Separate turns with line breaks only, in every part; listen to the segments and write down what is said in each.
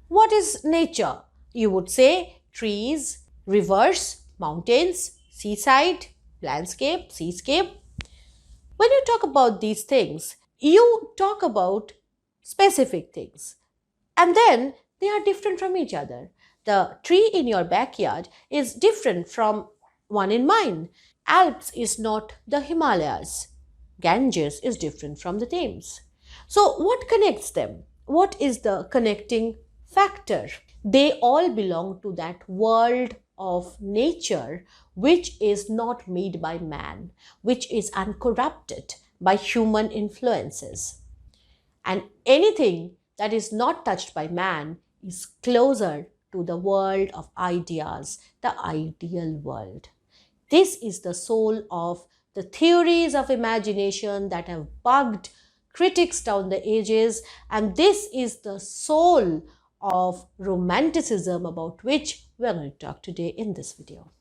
What is nature? You would say trees, rivers, mountains, seaside, landscape, seascape. When you talk about these things, you talk about specific things, and then they are different from each other. The tree in your backyard is different from one in mine. Alps is not the Himalayas. Ganges is different from the Thames. So, what connects them? What is the connecting factor? They all belong to that world of nature which is not made by man, which is uncorrupted by human influences. And anything that is not touched by man is closer to the world of ideas, the ideal world. This is the soul of the theories of imagination that have bugged critics down the ages, and this is the soul of romanticism about which we are going to talk today in this video.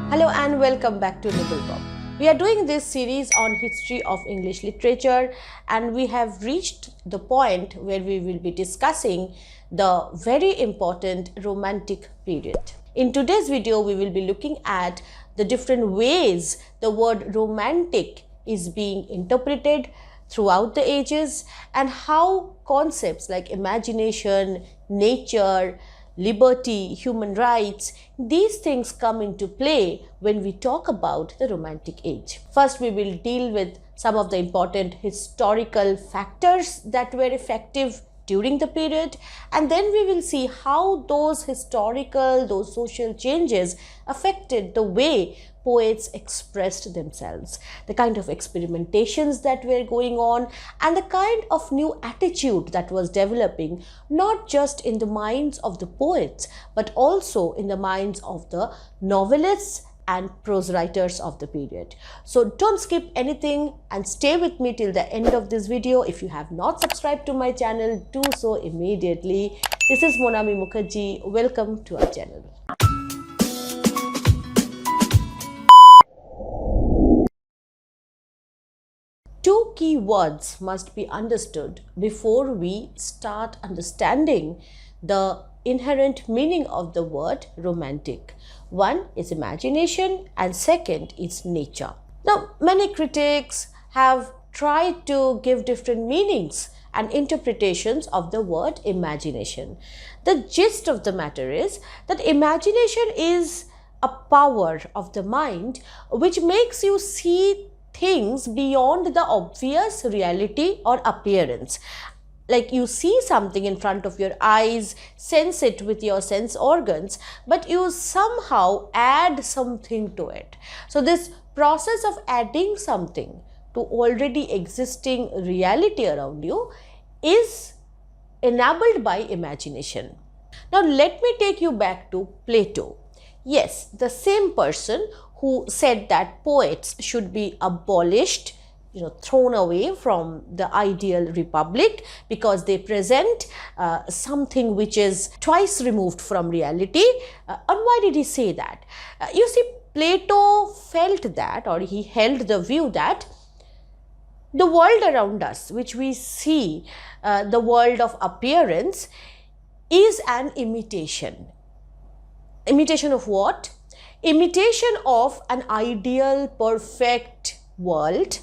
Hello and welcome back to nibblepop. We are doing this series on history of English literature, and we have reached the point where we will be discussing the very important Romantic period. In today's video, we will be looking at the different ways the word romantic is being interpreted throughout the ages and how concepts like imagination, nature, liberty, human rights, these things come into play when we talk about the Romantic age. First, we will deal with some of the important historical factors that were effective during the period, and then we will see how those historical, those social changes affected the way poets expressed themselves, the kind of experimentations that were going on, and the kind of new attitude that was developing, not just in the minds of the poets, but also in the minds of the novelists and prose writers of the period. So don't skip anything and stay with me till the end of this video. If you have not subscribed to my channel, do so immediately. This is Monami Mukherjee. Welcome to our channel. Two key words must be understood before we start understanding the inherent meaning of the word romantic. One is imagination and second is nature. Now, many critics have tried to give different meanings and interpretations of the word imagination. The gist of the matter is that imagination is a power of the mind which makes you see things beyond the obvious reality or appearance. Like you see something in front of your eyes, sense it with your sense organs, but you somehow add something to it. So this process of adding something to already existing reality around you is enabled by imagination. Now let me take you back to Plato. Yes, the same person who said that poets should be abolished, thrown away from the ideal republic because they present something which is twice removed from reality. And why did he say that? You see, Plato felt that, or he held the view that the world around us, which we see, the world of appearance, is an imitation. Imitation of what? Imitation of an ideal, perfect world,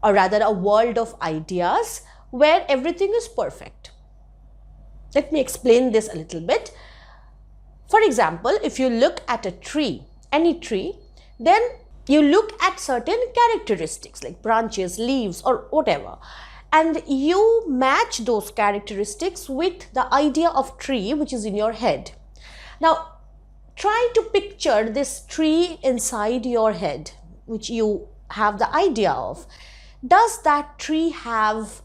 or rather a world of ideas where everything is perfect. Let me explain this a little bit. For example, if you look at a tree, any tree, then you look at certain characteristics like branches, leaves, or whatever, and you match those characteristics with the idea of tree which is in your head. Now, try to picture this tree inside your head, which you have the idea of. Does that tree have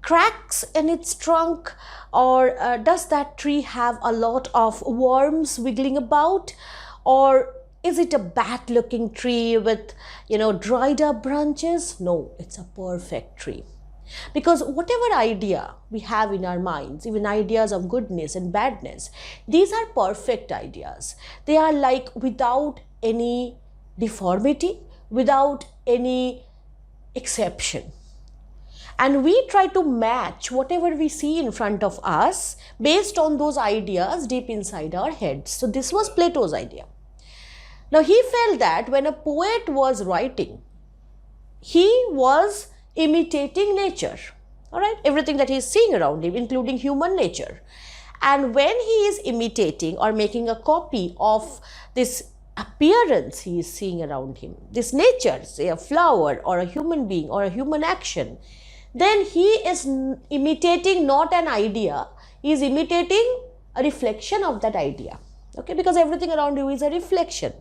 cracks in its trunk, or does that tree have a lot of worms wiggling about, or is it a bad looking tree with dried up branches? No, it's a perfect tree. Because whatever idea we have in our minds, even ideas of goodness and badness, these are perfect ideas. They are like without any deformity, without any exception. and we try to match whatever we see in front of us based on those ideas deep inside our heads. So this was Plato's idea. Now he felt that when a poet was writing, he was imitating nature, all right, everything that he is seeing around him, including human nature. And when he is imitating or making a copy of this appearance he is seeing around him, this nature, say a flower or a human being or a human action, then he is imitating not an idea, he is imitating a reflection of that idea, okay, because everything around you is a reflection.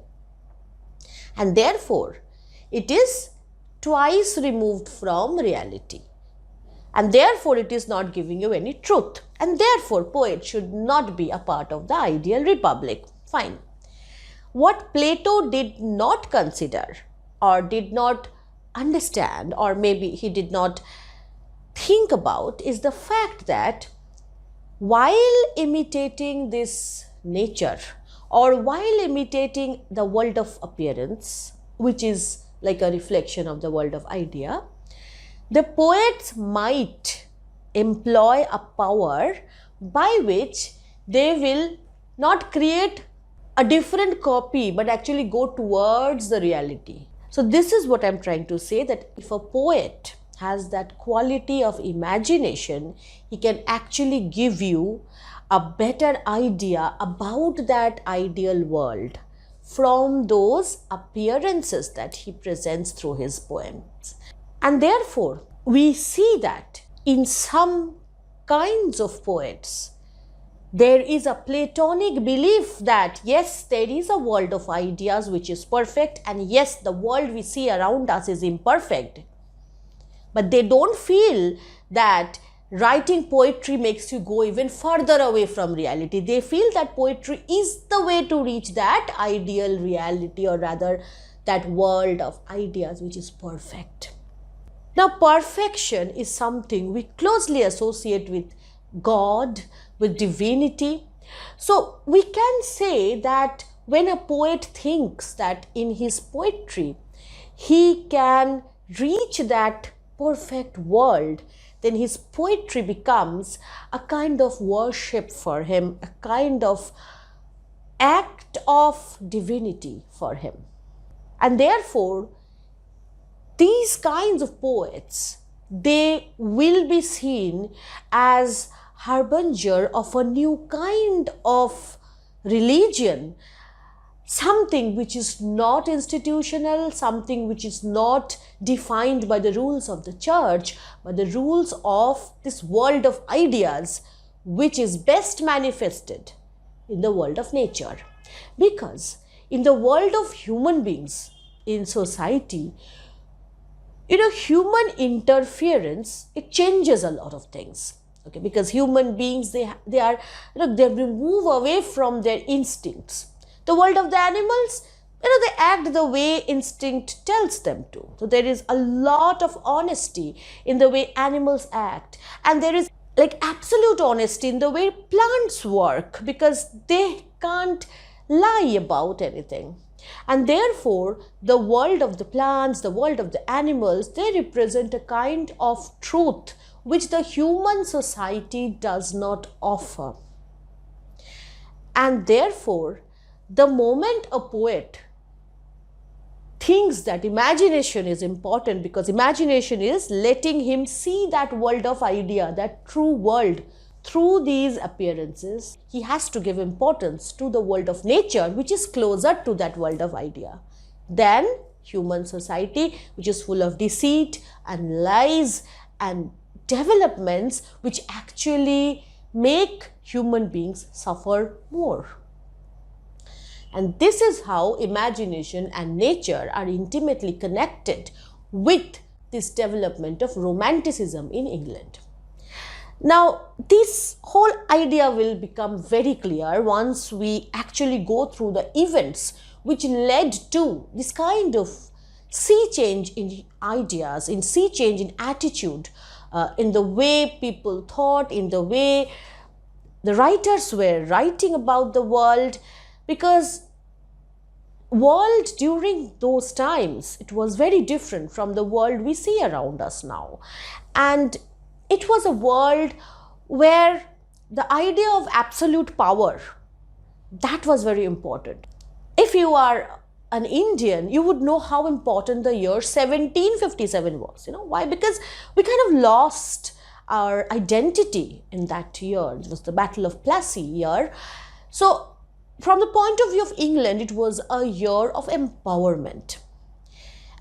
And therefore, it is twice removed from reality. And therefore, it is not giving you any truth. And therefore, poets should not be a part of the ideal republic. Fine. What Plato did not consider or did not understand, or maybe he did not think about, is the fact that while imitating this nature or while imitating the world of appearance, which is like a reflection of the world of idea, the poets might employ a power by which they will not create a different copy but actually go towards the reality. So this is what I'm trying to say, that if a poet has that quality of imagination, he can actually give you a better idea about that ideal world from those appearances that he presents through his poems. And therefore, we see that in some kinds of poets, there is a Platonic belief that yes, there is a world of ideas which is perfect, and yes, the world we see around us is imperfect. But they don't feel that writing poetry makes you go even further away from reality. They feel that poetry is the way to reach that ideal reality, or rather that world of ideas which is perfect. Now, perfection is something we closely associate with God, with divinity. So we can say that when a poet thinks that in his poetry he can reach that perfect world, then his poetry becomes a kind of worship for him, a kind of act of divinity for him. And therefore, these kinds of poets, they will be seen as harbinger of a new kind of religion, something which is not institutional, something which is not defined by the rules of the church, but the rules of this world of ideas, which is best manifested in the world of nature. Because in the world of human beings, in society, human interference, it changes a lot of things. Okay, because human beings, they move away from their instincts. The world of the animals, they act the way instinct tells them to. So there is a lot of honesty in the way animals act, and there is like absolute honesty in the way plants work, because they can't lie about anything. And therefore, the world of the plants, the world of the animals, they represent a kind of truth which the human society does not offer. And therefore, the moment a poet thinks that imagination is important, because imagination is letting him see that world of idea, that true world, through these appearances, he has to give importance to the world of nature, which is closer to that world of idea than human society, which is full of deceit and lies and developments which actually make human beings suffer more. And this is how imagination and nature are intimately connected with this development of romanticism in England. Now, this whole idea will become very clear once we actually go through the events which led to this kind of sea change in ideas, in sea change in attitude, in the way people thought, in the way the writers were writing about the world. Because world during those times, it was very different from the world we see around us now. And it was a world where the idea of absolute power, that was very important. If you are an Indian, you would know how important the year 1757 was. Why? Because we kind of lost our identity in that year. It was the Battle of Plassey year. So from the point of view of England, it was a year of empowerment.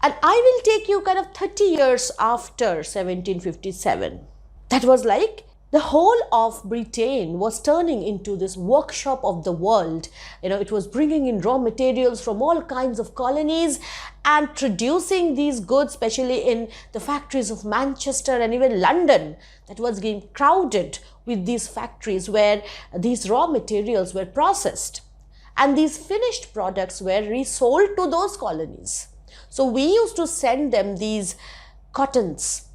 And I will take you kind of 30 years after 1757. That was like the whole of Britain was turning into this workshop of the world. It was bringing in raw materials from all kinds of colonies and producing these goods, especially in the factories of Manchester and even London, that was getting crowded with these factories where these raw materials were processed. And these finished products were resold to those colonies. So we used to send them these cottons,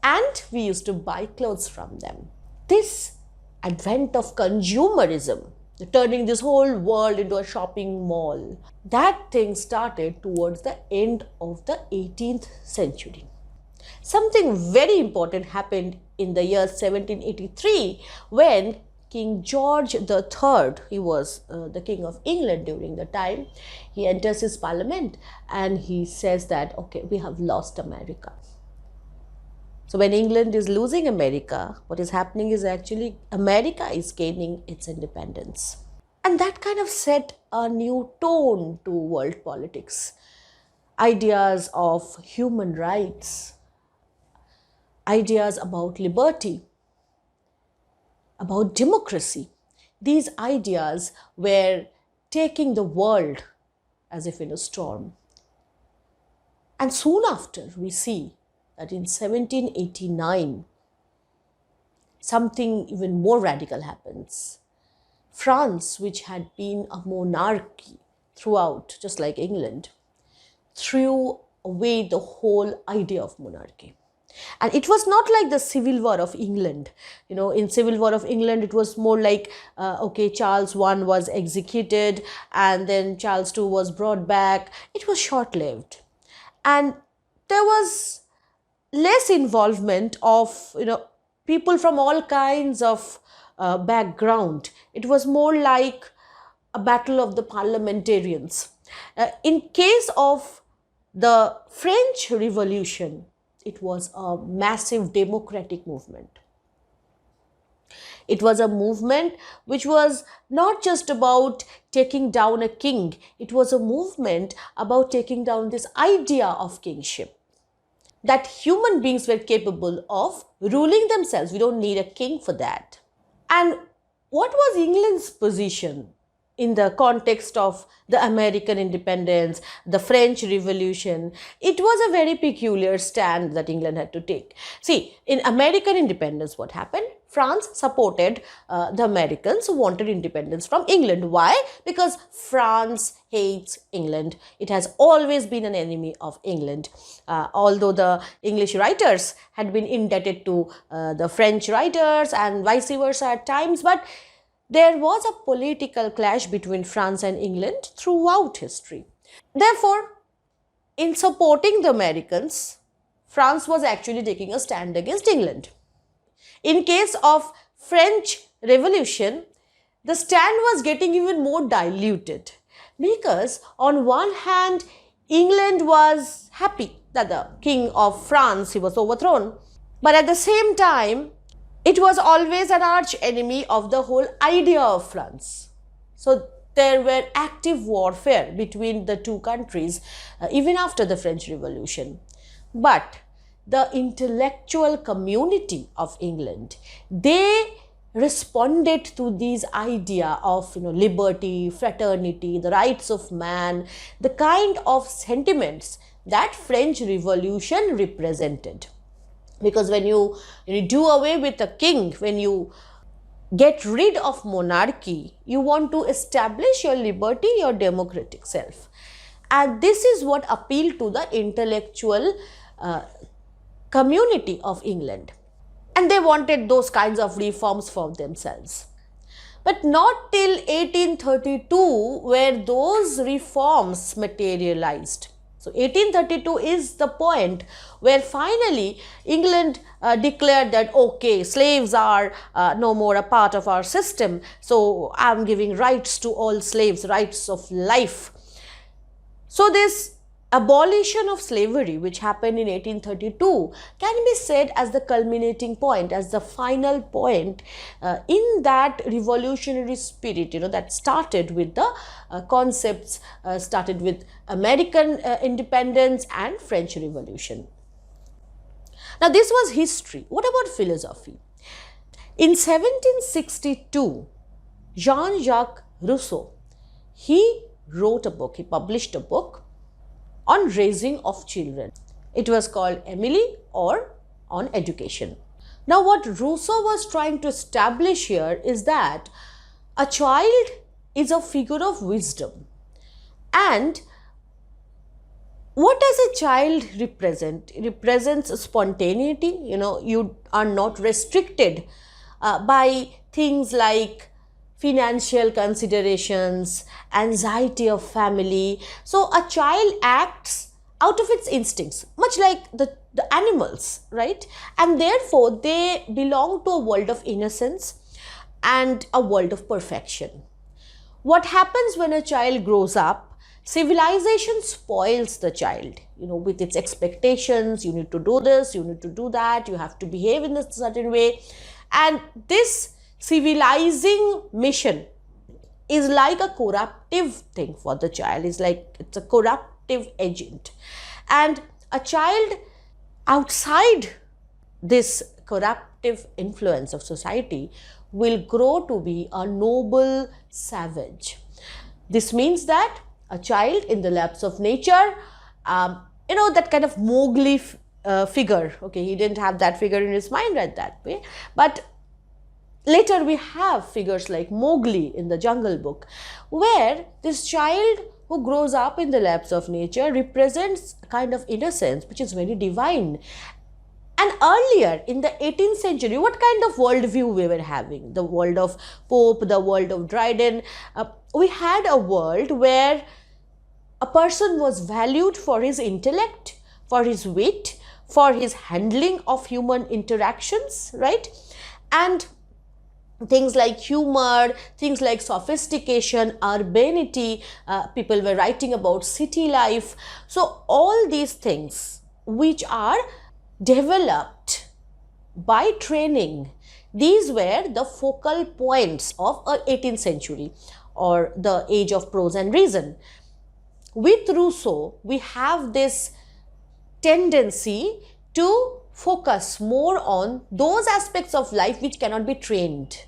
and we used to buy clothes from them. This advent of consumerism, turning this whole world into a shopping mall, that thing started towards the end of the 18th century. Something very important happened in the year 1783 when King George III, he was the King of England during the time, he enters his parliament and he says that, okay, we have lost America. So when England is losing America, what is happening is actually America is gaining its independence. And that kind of set a new tone to world politics. Ideas of human rights, ideas about liberty, about democracy. These ideas were taking the world as if in a storm. And soon after, we see that in 1789, something even more radical happens. France, which had been a monarchy throughout, just like England, threw away the whole idea of monarchy. And it was not like the Civil War of England. In Civil War of England, it was more like, Charles I was executed and then Charles II was brought back. It was short-lived. And there was less involvement of, people from all kinds of background. It was more like a battle of the parliamentarians. In case of the French Revolution, it was a massive democratic movement. It was a movement which was not just about taking down a king. It was a movement about taking down this idea of kingship, that human beings were capable of ruling themselves. We don't need a king for that. And what was England's position in the context of the American independence, the French Revolution? It was a very peculiar stand that England had to take. See, in American independence, what happened? France supported the Americans who wanted independence from England. Why? Because France hates England. It has always been an enemy of England. Although the English writers had been indebted to the French writers and vice versa at times, but there was a political clash between France and England throughout history. Therefore, in supporting the Americans, France was actually taking a stand against England. In case of French Revolution, the stand was getting even more diluted because on one hand, England was happy that the King of France, he was overthrown, but at the same time, it was always an arch enemy of the whole idea of France. So there were active warfare between the two countries even after the French Revolution. But the intellectual community of England, they responded to these idea of liberty, fraternity, the rights of man, the kind of sentiments that French Revolution represented. Because when you do away with a king, when you get rid of monarchy, you want to establish your liberty, your democratic self. And this is what appealed to the intellectual community of England. And they wanted those kinds of reforms for themselves. But not till 1832 where those reforms materialized. So 1832 is the point where finally England declared that, okay, slaves are no more a part of our system, so I am giving rights to all slaves, rights of life. So this abolition of slavery, which happened in 1832, can be said as the culminating point, as the final point in that revolutionary spirit, that started with the concepts, started with American independence and French Revolution. Now, this was history. What about philosophy? In 1762, Jean-Jacques Rousseau, he wrote a book, he published a book on raising of children. It was called Emily, or on education. Now, what Rousseau was trying to establish here is that a child is a figure of wisdom. And what does a child represent? It represents spontaneity. You are not restricted by things like financial considerations, anxiety of family. So a child acts out of its instincts, much like the animals, right? And therefore they belong to a world of innocence and a world of perfection. What happens when a child grows up? Civilization spoils the child, with its expectations. You need to do this, you need to do that, you have to behave in a certain way. And this civilizing mission is like a corruptive thing for the child. It's a corruptive agent. And a child outside this corruptive influence of society will grow to be a noble savage. This means that a child in the laps of nature, that kind of Mowgli figure, okay, he didn't have that figure in his mind right that way, but later we have figures like Mowgli in the Jungle Book, where this child who grows up in the laps of nature represents a kind of innocence which is very divine. And earlier in the 18th century, what kind of worldview we were having? The world of Pope, the world of Dryden. We had a world where a person was valued for his intellect, for his wit, for his handling of human interactions, right? And things like humor, things like sophistication, urbanity, people were writing about city life. So all these things which are developed by training, these were the focal points of the 18th century, or the age of prose and reason. With Rousseau, we have this tendency to focus more on those aspects of life which cannot be trained,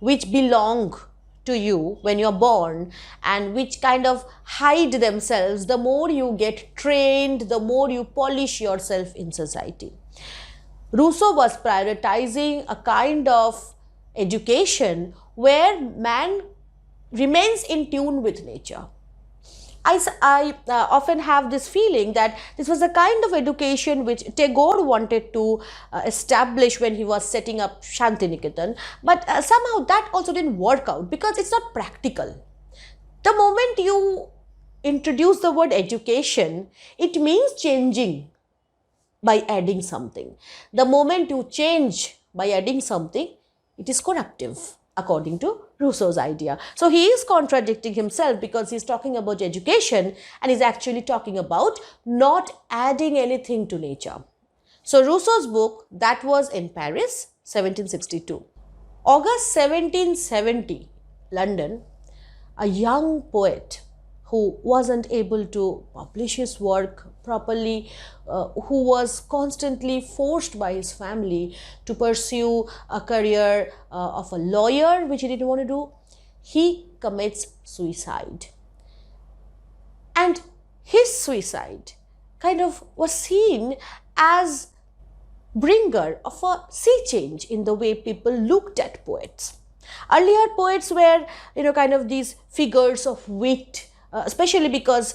which belong to you when you're born, and which kind of hide themselves. The more you get trained, the more you polish yourself in society. Rousseau was prioritizing a kind of education where man remains in tune with nature. I often have this feeling that this was a kind of education which Tagore wanted to establish when he was setting up Shantiniketan, but somehow that also didn't work out because it's not practical. The moment you introduce the word education, it means changing by adding something. The moment you change by adding something, it is corruptive, according to Rousseau's idea. So he is contradicting himself because he's talking about education and he's actually talking about not adding anything to nature. So Rousseau's book, that was in Paris, 1762. August 1770, London, a young poet who wasn't able to publish his work properly, who was constantly forced by his family to pursue a career of a lawyer, which he didn't want to do, he commits suicide. And his suicide kind of was seen as bringer of a sea change in the way people looked at poets. Earlier poets were, kind of these figures of wit, especially because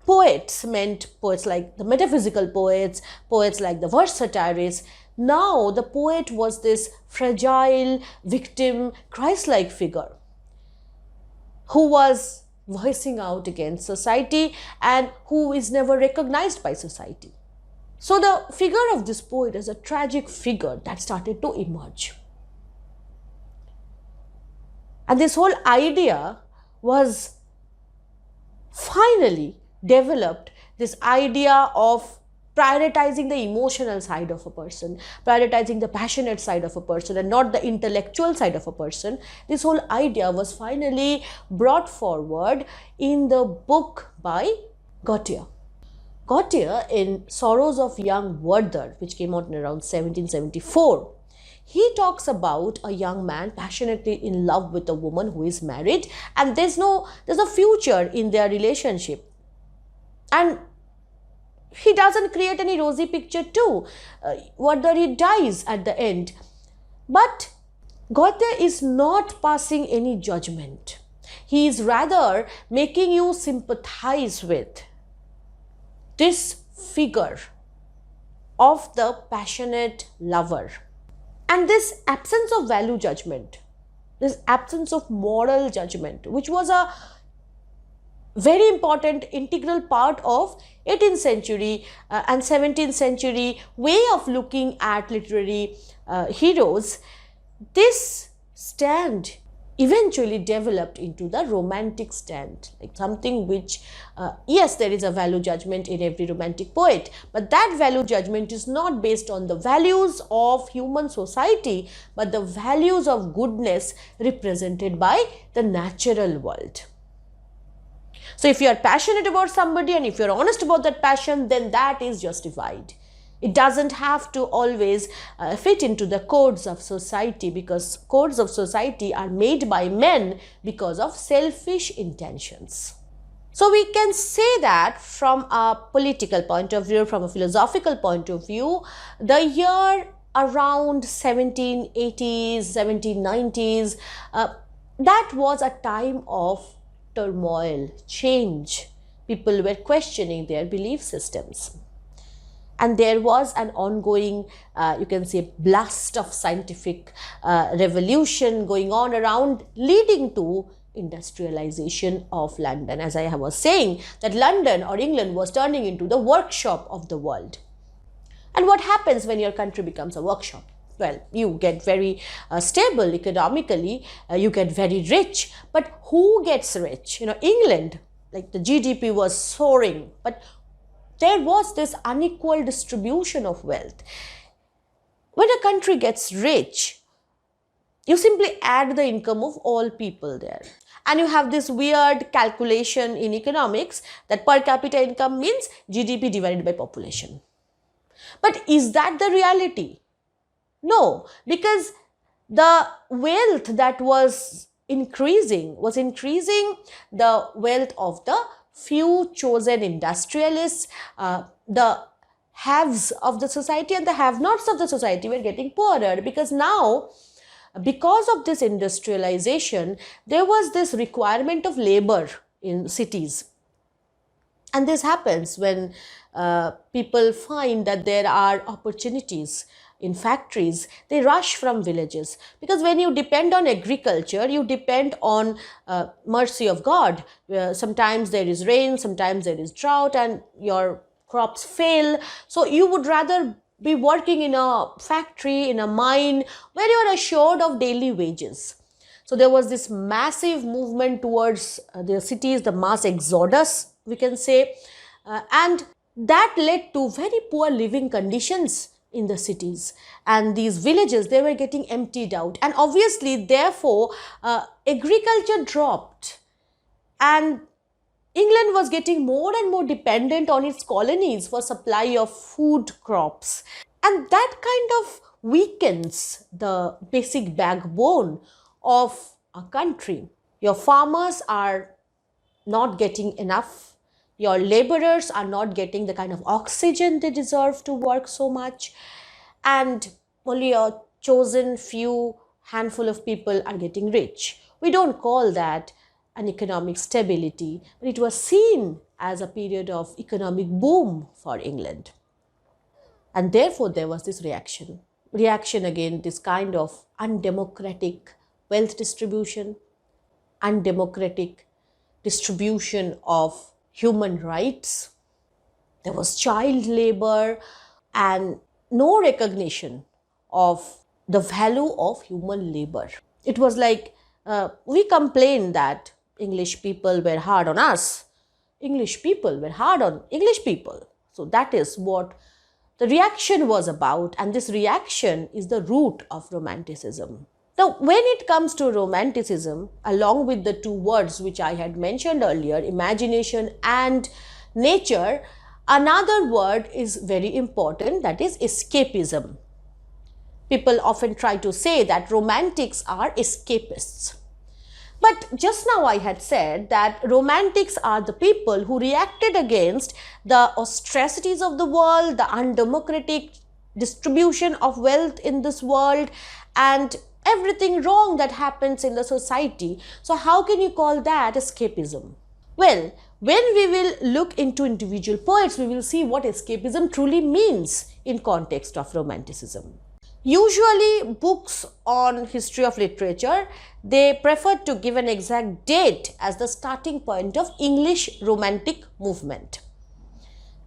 Poets meant poets like the metaphysical poets, poets like the verse satirists. Now the poet was this fragile, victim, Christ-like figure who was voicing out against society and who is never recognized by society. So the figure of this poet is a tragic figure that started to emerge. And this whole idea was finally developed, this idea of prioritizing the emotional side of a person, prioritizing the passionate side of a person and not the intellectual side of a person. This whole idea was finally brought forward in the book by Gautier. Gautier, in Sorrows of Young Werther, which came out in around 1774, he talks about a young man passionately in love with a woman who is married, and there's no future in their relationship. And he doesn't create any rosy picture too. Werther, he dies at the end. But Gautier is not passing any judgment. He is rather making you sympathize with this figure of the passionate lover. And this absence of value judgment, this absence of moral judgment, which was a very important integral part of 18th century and 17th century way of looking at literary heroes, this stand eventually developed into the romantic stand, like something which, yes, there is a value judgment in every romantic poet, but that value judgment is not based on the values of human society, but the values of goodness represented by the natural world. So if you are passionate about somebody and if you are honest about that passion, then that is justified. It doesn't have to always fit into the codes of society, because codes of society are made by men because of selfish intentions. So we can say that from a political point of view, from a philosophical point of view, the year around 1780s, 1790s, that was a time of turmoil, change. People were questioning their belief systems. And there was an ongoing, you can say, blast of scientific revolution going on around, leading to industrialization of London. As I was saying, that London or England was turning into the workshop of the world. And what happens when your country becomes a workshop? Well, you get very stable economically, you get very rich, but who gets rich? England, like the GDP was soaring, but there was this unequal distribution of wealth. When a country gets rich, you simply add the income of all people there. And you have this weird calculation in economics that per capita income means GDP divided by population. But is that the reality? No, because the wealth that was increasing the wealth of the few chosen industrialists, the haves of the society and the have-nots of the society were getting poorer, because now, because of this industrialization, there was this requirement of labor in cities. And this happens when people find that there are opportunities in factories. They rush from villages, because when you depend on agriculture, you depend on mercy of God. Sometimes there is rain, sometimes there is drought, and your crops fail. So you would rather be working in a factory, in a mine, where you are assured of daily wages. So there was this massive movement towards the cities, the mass exodus, we can say, and that led to very poor living conditions in the cities, and these villages, they were getting emptied out, and obviously therefore agriculture dropped, and England was getting more and more dependent on its colonies for supply of food crops, and that kind of weakens the basic backbone of a country. Your farmers are not getting enough. Your laborers are not getting the kind of oxygen they deserve to work so much, and only a chosen few handful of people are getting rich. We don't call that and economic stability, but it was seen as a period of economic boom for England. And therefore, there was this reaction against this kind of undemocratic wealth distribution, undemocratic distribution of human rights. There was child labor and no recognition of the value of human labor. It was like we complained that English people were hard on us. English people were hard on English people. So that is what the reaction was about, and this reaction is the root of Romanticism. Now, when it comes to Romanticism, along with the two words which I had mentioned earlier, imagination and nature, another word is very important, that is escapism. People often try to say that romantics are escapists. But just now I had said that romantics are the people who reacted against the austerities of the world, the undemocratic distribution of wealth in this world, and everything wrong that happens in the society. So how can you call that escapism? Well, when we will look into individual poets, we will see what escapism truly means in context of Romanticism. Usually books on history of literature, they prefer to give an exact date as the starting point of English Romantic movement.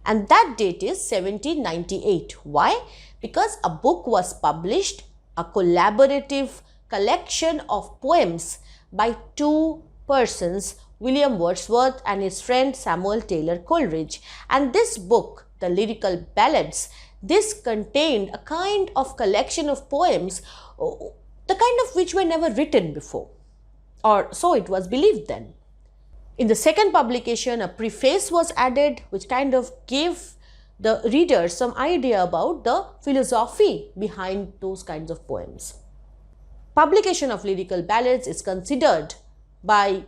And that date is 1798. Why? Because a book was published, a collaborative collection of poems by two persons, William Wordsworth and his friend Samuel Taylor Coleridge. And this book, the Lyrical Ballads, this contained a kind of collection of poems, the kind of which were never written before, or so it was believed then. In the second publication, a preface was added, which kind of gave the reader some idea about the philosophy behind those kinds of poems. Publication of Lyrical Ballads is considered by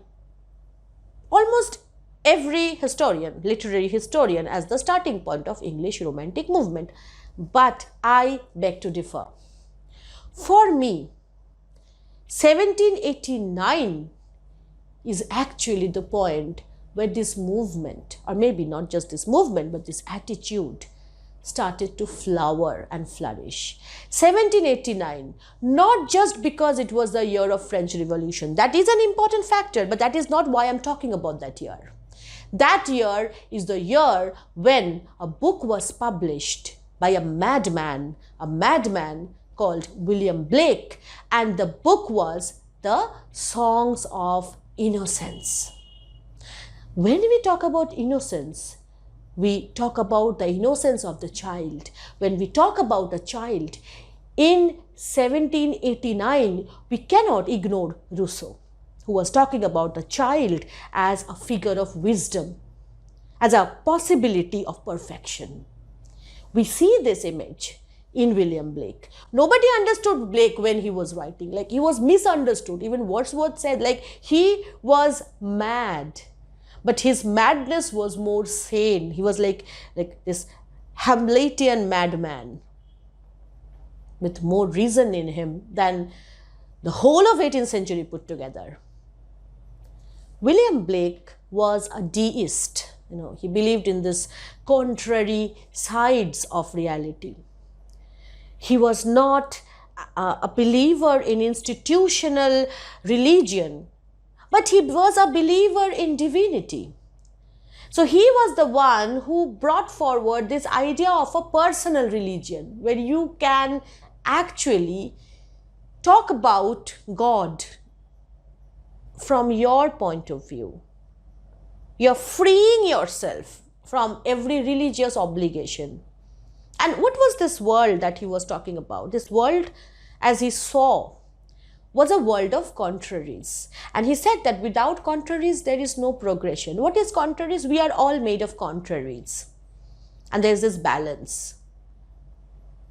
almost every historian, literary historian, as the starting point of English Romantic movement. But I beg to differ. For me, 1789 is actually the point where this movement, or maybe not just this movement, but this attitude started to flower and flourish. 1789, not just because it was the year of French Revolution. That is an important factor, but that is not why I'm talking about that year. That year is the year when a book was published by a madman called William Blake, and the book was The Songs of Innocence. When we talk about innocence, we talk about the innocence of the child. When we talk about a child, in 1789, we cannot ignore Rousseau, who was talking about the child as a figure of wisdom, as a possibility of perfection. We see this image in William Blake. Nobody understood Blake when he was writing. Like, he was misunderstood. Even Wordsworth said, like, he was mad, but his madness was more sane. He was like this Hamletian madman with more reason in him than the whole of 18th century put together. William Blake was a deist. He believed in this contrary sides of reality. He was not a believer in institutional religion, but he was a believer in divinity. So he was the one who brought forward this idea of a personal religion, where you can actually talk about God from your point of view. You're freeing yourself from every religious obligation. And what was this world that he was talking about? This world, as he saw, was a world of contraries. And he said that without contraries, there is no progression. What is contraries? We are all made of contraries. And there's this balance.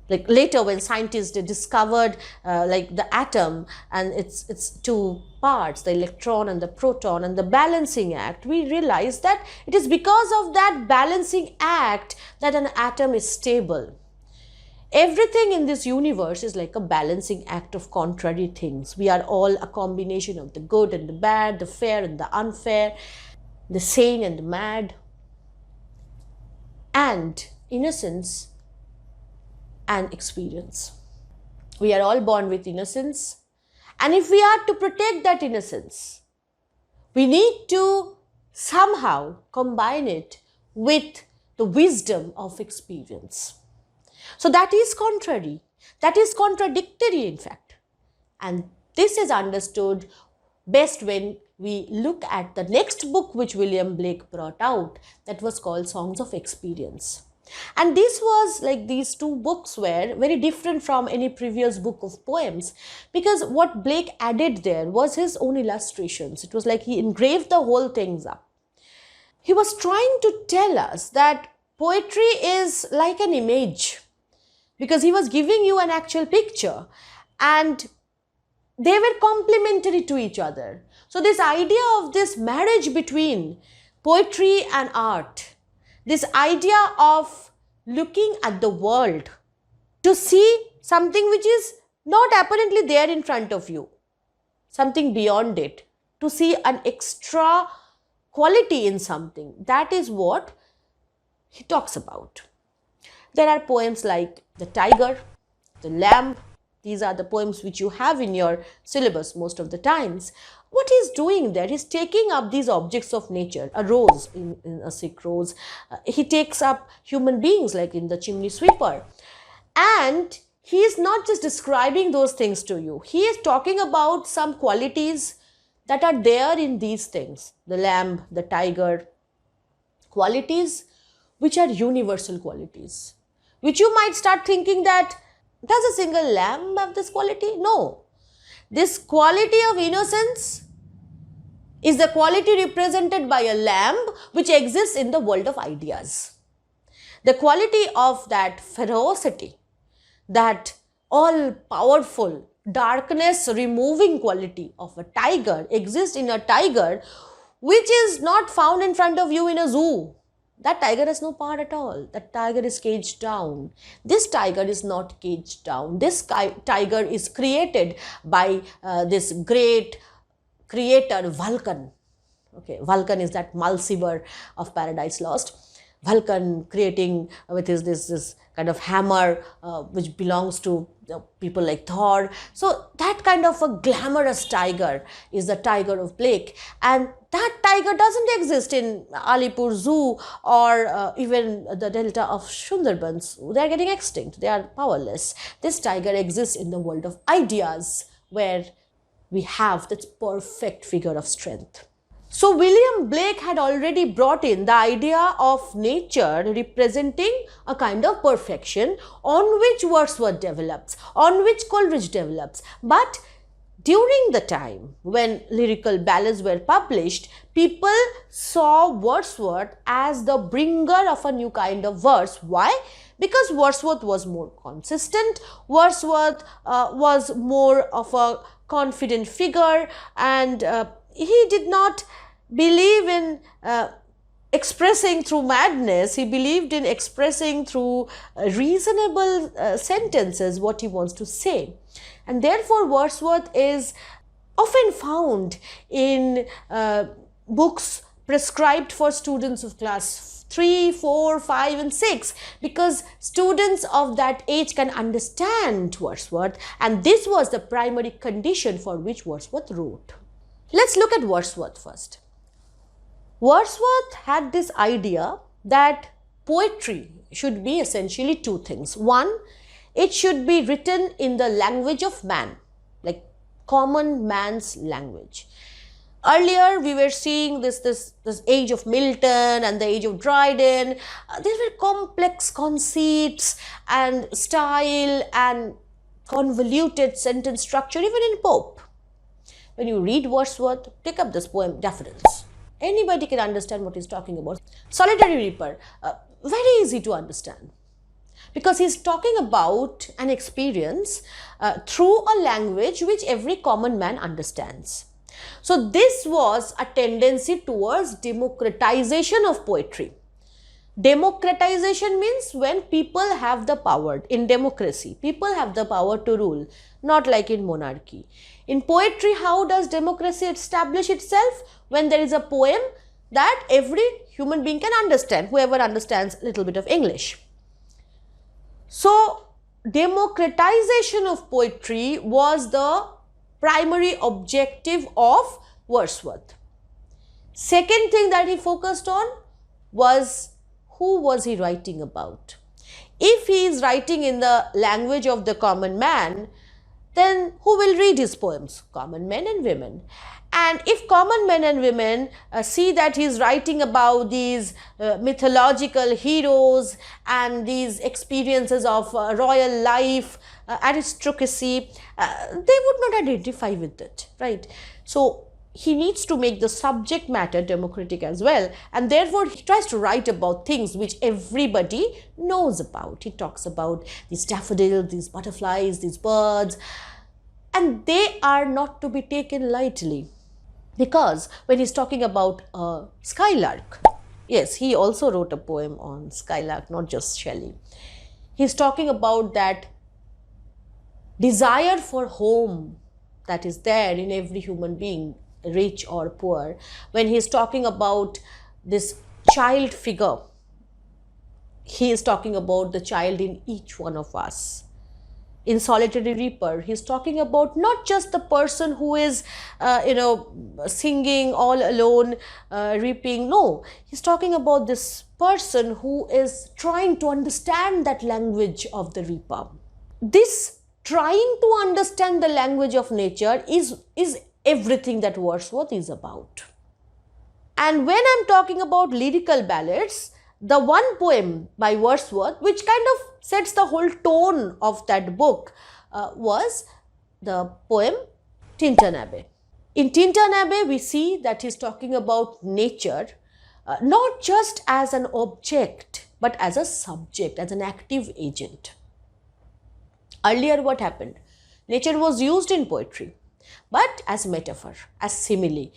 Like later, when scientists discovered like the atom and its two parts, the electron and the proton, and the balancing act, we realized that it is because of that balancing act that an atom is stable. Everything in this universe is like a balancing act of contrary things. We are all a combination of the good and the bad, the fair and the unfair, the sane and the mad, and innocence and experience. We are all born with innocence, and if we are to protect that innocence, we need to somehow combine it with the wisdom of experience. So that is contrary, that is contradictory in fact. And this is understood best when we look at the next book which William Blake brought out, that was called Songs of Experience. And this was like, these two books were very different from any previous book of poems, because what Blake added there was his own illustrations. It was like he engraved the whole things up. He was trying to tell us that poetry is like an image, because he was giving you an actual picture and they were complementary to each other. So this idea of this marriage between poetry and art, this idea of looking at the world to see something which is not apparently there in front of you, something beyond it, to see an extra quality in something, that is what he talks about. There are poems like The Tiger, The Lamb. These are the poems which you have in your syllabus most of the times. What he's doing there, he's taking up these objects of nature, a rose in a sick rose. He takes up human beings like in The Chimney Sweeper. And he is not just describing those things to you. He is talking about some qualities that are there in these things. The lamb, the tiger, qualities which are universal qualities, which you might start thinking that, does a single lamb have this quality? No. This quality of innocence is the quality represented by a lamb which exists in the world of ideas. The quality of that ferocity, that all-powerful, darkness-removing quality of a tiger exists in a tiger which is not found in front of you in a zoo. That tiger has no power at all. That tiger is caged down. This tiger is not caged down. This tiger is created by this great creator, Vulcan. Okay, Vulcan is that Mulciber of Paradise Lost. Vulcan creating with his this kind of hammer which belongs to people like Thor. So that kind of a glamorous tiger is the tiger of Blake, and that tiger doesn't exist in Alipur Zoo or even the delta of Sundarbans. They are getting extinct. They are powerless. This tiger exists in the world of ideas where we have this perfect figure of strength. So William Blake had already brought in the idea of nature representing a kind of perfection on which Wordsworth develops, on which Coleridge develops. But during the time when lyrical ballads were published, people saw Wordsworth as the bringer of a new kind of verse. Why? Because Wordsworth was more consistent, Wordsworth was more of a confident figure, and he did not believe in expressing through madness. He believed in expressing through reasonable sentences what he wants to say. And therefore Wordsworth is often found in books prescribed for students of class 3, 4, 5 and 6, because students of that age can understand Wordsworth, and this was the primary condition for which Wordsworth wrote. Let's look at Wordsworth first. Wordsworth had this idea that poetry should be essentially two things. One, it should be written in the language of man, like common man's language. Earlier, we were seeing this age of Milton and the age of Dryden. There were complex conceits and style and convoluted sentence structure, even in Pope. When you read Wordsworth, pick up this poem, Daffodils. Anybody can understand what he's talking about. Solitary Reaper, very easy to understand, because he's talking about an experience through a language which every common man understands. So this was a tendency towards democratization of poetry. Democratization means when people have the power. In democracy, people have the power to rule, not like in monarchy. In poetry, how does democracy establish itself? When there is a poem that every human being can understand, whoever understands a little bit of English. So, democratization of poetry was the primary objective of Wordsworth. Second thing that he focused on was, who was he writing about? If he is writing in the language of the common man, then who will read his poems? Common men and women. And if common men and women see that he is writing about these mythological heroes and these experiences of royal life, aristocracy, they would not identify with it, right? So he needs to make the subject matter democratic as well, and therefore he tries to write about things which everybody knows about. He talks about these daffodils, these butterflies, these birds, and they are not to be taken lightly, because when he's talking about a skylark, yes, he also wrote a poem on skylark, not just Shelley. He's talking about that desire for home that is there in every human being, rich or poor. When he is talking about this child figure, he is talking about the child in each one of us. In Solitary Reaper, he is talking about not just the person who is singing all alone, reaping. No, he's talking about this person who is trying to understand that language of the reaper. This trying to understand the language of nature is everything that Wordsworth is about. And when I'm talking about lyrical ballads, the one poem by Wordsworth which kind of sets the whole tone of that book was the poem Tintern Abbey. In Tintern Abbey, we see that he's talking about nature not just as an object but as a subject, as an active agent. Earlier, what happened? Nature was used in poetry, but as metaphor, as simile.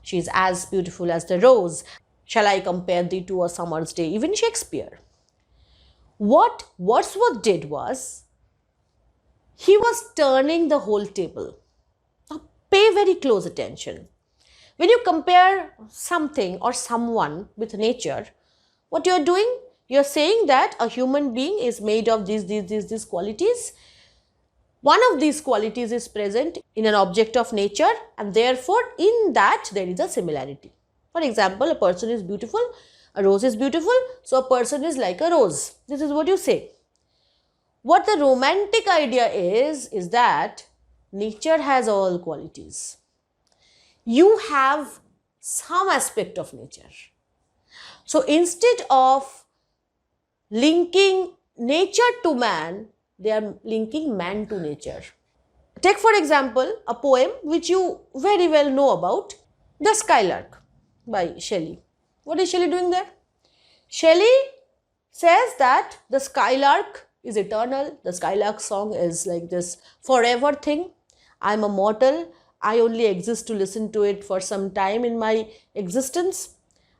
She is as beautiful as the rose. Shall I compare thee to a summer's day? Even Shakespeare. What Wordsworth did was, he was turning the whole table. Now, pay very close attention. When you compare something or someone with nature, what you are doing? You are saying that a human being is made of these qualities. One of these qualities is present in an object of nature, and therefore in that there is a similarity. For example, a person is beautiful, a rose is beautiful, so a person is like a rose. This is what you say. What the romantic idea is that nature has all qualities. You have some aspect of nature. So instead of linking nature to man, they are linking man to nature. Take for example a poem which you very well know about, The Skylark by Shelley. What is Shelley doing there? Shelley says that the skylark is eternal. The skylark song is like this forever thing. I am a mortal. I only exist to listen to it for some time in my existence.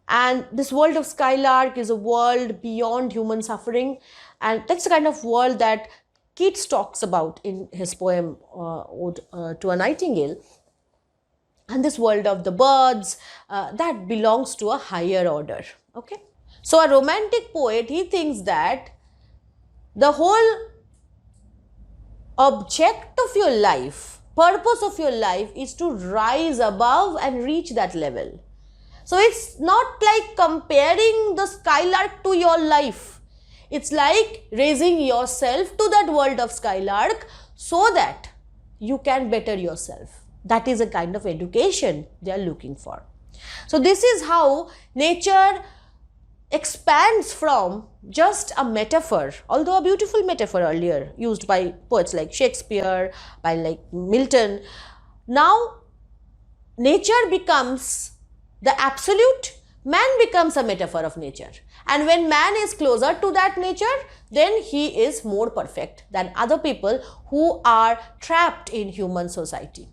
And this world of skylark is a world beyond human suffering. And that's the kind of world that Keats talks about in his poem Ode to a Nightingale. And this world of the birds, that belongs to a higher order. Okay. So a romantic poet, he thinks that the whole object of your life, purpose of your life is to rise above and reach that level. So it's not like comparing the skylark to your life. It's like raising yourself to that world of skylark so that you can better yourself. That is a kind of education they are looking for. So this is how nature expands from just a metaphor, although a beautiful metaphor earlier used by poets like Shakespeare, by like Milton. Now nature becomes the absolute, man becomes a metaphor of nature. And when man is closer to that nature, then he is more perfect than other people who are trapped in human society.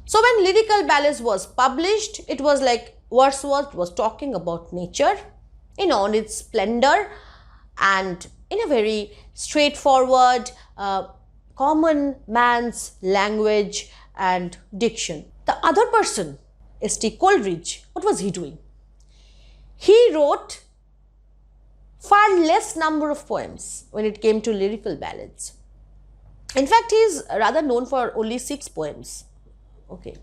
So when Lyrical Ballads was published, it was like Wordsworth was talking about nature on its splendor and in a very straightforward, common man's language and diction. The other person, S.T. Coleridge, what was he doing? He wrote far less number of poems when it came to lyrical ballads. In fact, he is rather known for only 6 poems. Okay,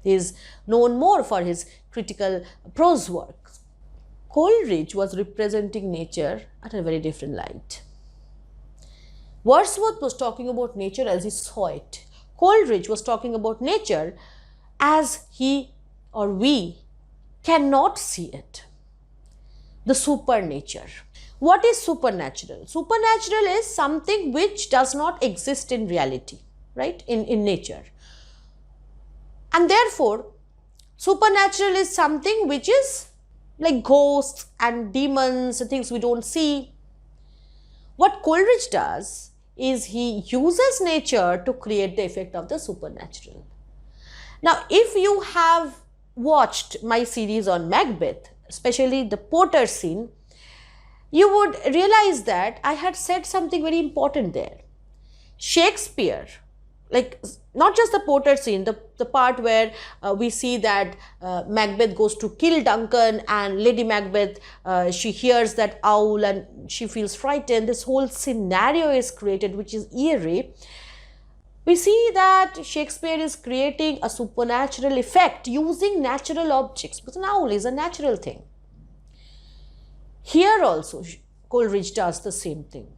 he is known more for his critical prose works. Coleridge was representing nature at a very different light. Wordsworth was talking about nature as he saw it. Coleridge was talking about nature as he or we cannot see it. The supernature. What is supernatural? Supernatural is something which does not exist in reality, right? In nature. And therefore, supernatural is something which is like ghosts and demons and things we don't see. What Coleridge does is he uses nature to create the effect of the supernatural. Now, if you have watched my series on Macbeth, especially the Porter scene, you would realize that I had said something very important there. Shakespeare, like not just the Porter scene, the part where we see that Macbeth goes to kill Duncan and Lady Macbeth, she hears that owl and she feels frightened. This whole scenario is created which is eerie. We see that Shakespeare is creating a supernatural effect using natural objects, because an owl is a natural thing. Here also Coleridge does the same thing.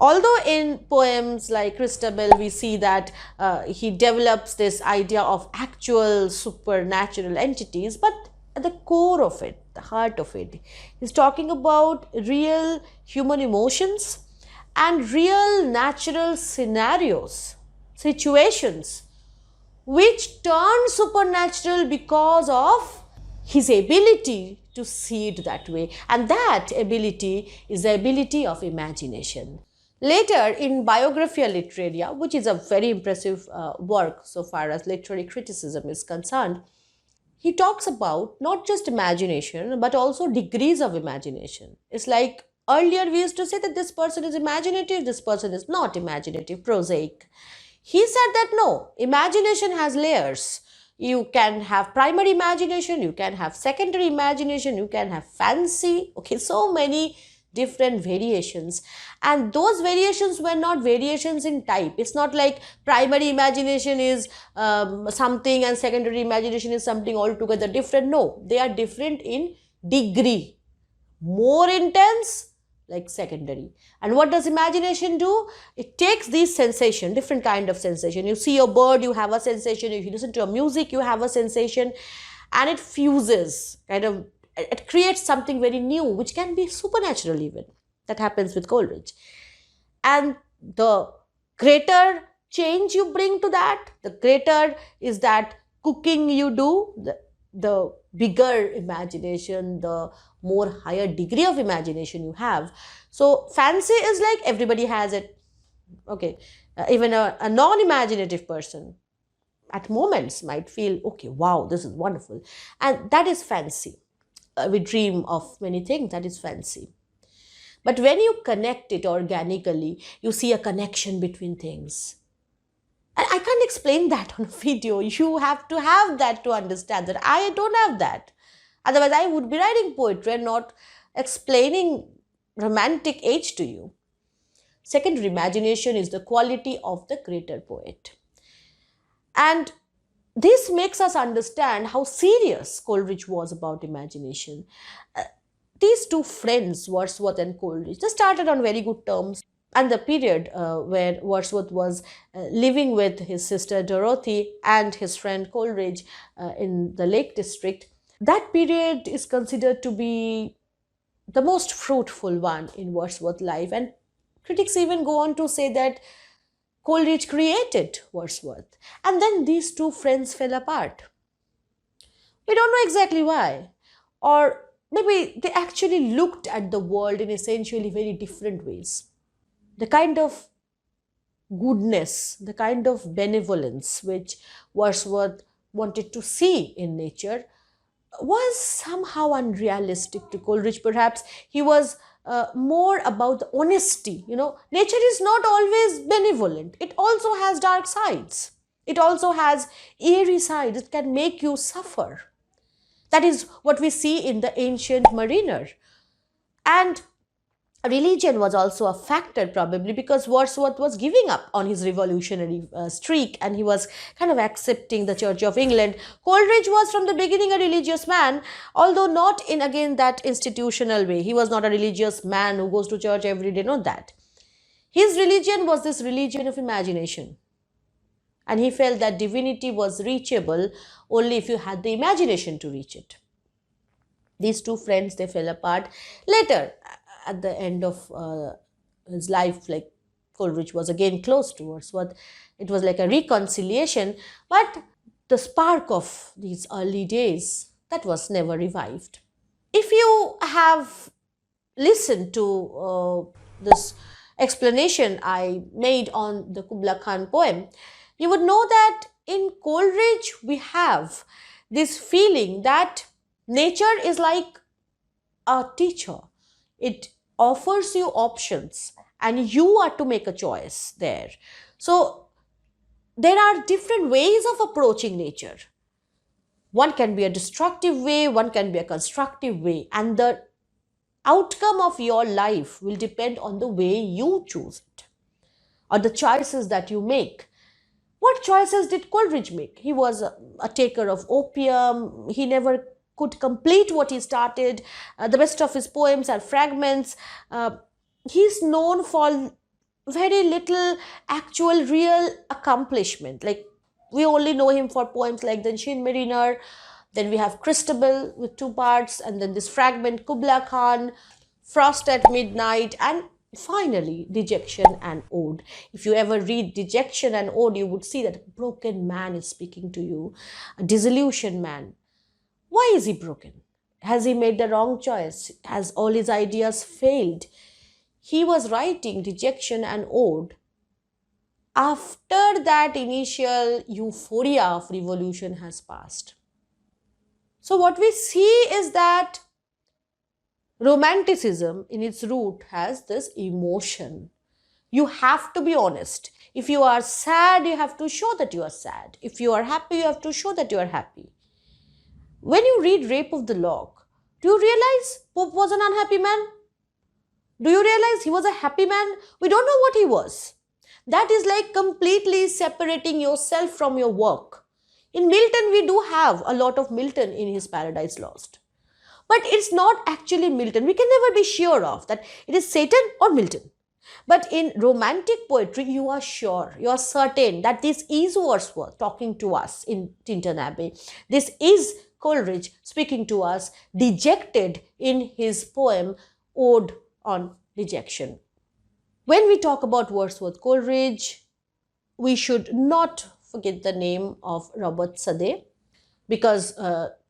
Although in poems like Christabel we see that he develops this idea of actual supernatural entities, but at the core of it, the heart of it, he's talking about real human emotions and real natural scenarios, situations, which turn supernatural because of his ability to see it that way. And that ability is the ability of imagination. Later in Biographia Literaria, which is a very impressive work so far as literary criticism is concerned, he talks about not just imagination but also degrees of imagination. It's like earlier we used to say that this person is imaginative, this person is not imaginative, prosaic. He said that no, imagination has layers. You can have primary imagination, you can have secondary imagination, you can have fancy, okay, so many different variations, and those variations were not variations in type. It's not like primary imagination is something and secondary imagination is something altogether different. No, they are different in degree, more intense like secondary. And what does imagination do? It takes these sensation, different kind of sensation. You see a bird, you have a sensation. If you listen to a music, you have a sensation, and it fuses, kind of, it creates something very new, which can be supernatural even. That happens with Coleridge. And the greater change you bring to that, the greater is that cooking you do, the bigger imagination, the more higher degree of imagination you have. So fancy is like everybody has it. Okay, even a non-imaginative person at moments might feel, okay, wow, this is wonderful. And that is fancy. We dream of many things, that is fancy. But when you connect it organically, you see a connection between things. And I can't explain that on a video. You have to have that to understand that. I don't have that. Otherwise, I would be writing poetry and not explaining romantic age to you. Secondary imagination is the quality of the greater poet. And this makes us understand how serious Coleridge was about imagination. These two friends, Wordsworth and Coleridge, they started on very good terms. And the period where Wordsworth was living with his sister Dorothy and his friend Coleridge in the Lake District, that period is considered to be the most fruitful one in Wordsworth's life. And critics even go on to say that Coleridge created Wordsworth. And then these two friends fell apart. We don't know exactly why. Or maybe they actually looked at the world in essentially very different ways. The kind of goodness, the kind of benevolence which Wordsworth wanted to see in nature was somehow unrealistic to Coleridge. Perhaps he was more about the honesty. Nature is not always benevolent. It also has dark sides. It also has eerie sides. It can make you suffer. That is what we see in the ancient mariner. And religion was also a factor, probably because Wordsworth was giving up on his revolutionary streak and he was kind of accepting the Church of England. Coleridge was from the beginning a religious man, although not in again that institutional way. He was not a religious man who goes to church every day, not that. His religion was this religion of imagination, and he felt that divinity was reachable only if you had the imagination to reach it. These two friends, they fell apart later. At the end of his life, like, Coleridge was again close to Wordsworth. It was like a reconciliation, but the spark of these early days, that was never revived. If you have listened to this explanation I made on the Kubla Khan poem, you would know that in Coleridge we have this feeling that nature is like a teacher. It offers you options and you are to make a choice there. So there are different ways of approaching nature. One can be a destructive way, one can be a constructive way, and the outcome of your life will depend on the way you choose it or the choices that you make. What choices did Coleridge make? He was a taker of opium. He never could complete what he started. The best of his poems are fragments. He's known for very little actual real accomplishment. Like, we only know him for poems like the Ancient Mariner. Then we have Christabel with 2 parts, and then this fragment Kubla Khan, Frost at Midnight, and finally Dejection and Ode. If you ever read Dejection and Ode, you would see that a broken man is speaking to you, a disillusioned man. Why is he broken? Has he made the wrong choice? Has all his ideas failed? He was writing Dejection and Ode after that initial euphoria of revolution has passed. So what we see is that Romanticism in its root has this emotion. You have to be honest. If you are sad, you have to show that you are sad. If you are happy, you have to show that you are happy. When you read Rape of the Lock, do you realize Pope was an unhappy man? Do you realize he was a happy man? We don't know what he was. That is like completely separating yourself from your work. In Milton, we do have a lot of Milton in his Paradise Lost. But it's not actually Milton. We can never be sure of that it is Satan or Milton. But in romantic poetry, you are sure, you are certain that this is Wordsworth talking to us in Tintern Abbey. This is Coleridge speaking to us, dejected in his poem Ode on Dejection. When we talk about Wordsworth Coleridge, we should not forget the name of Robert Sadeh, because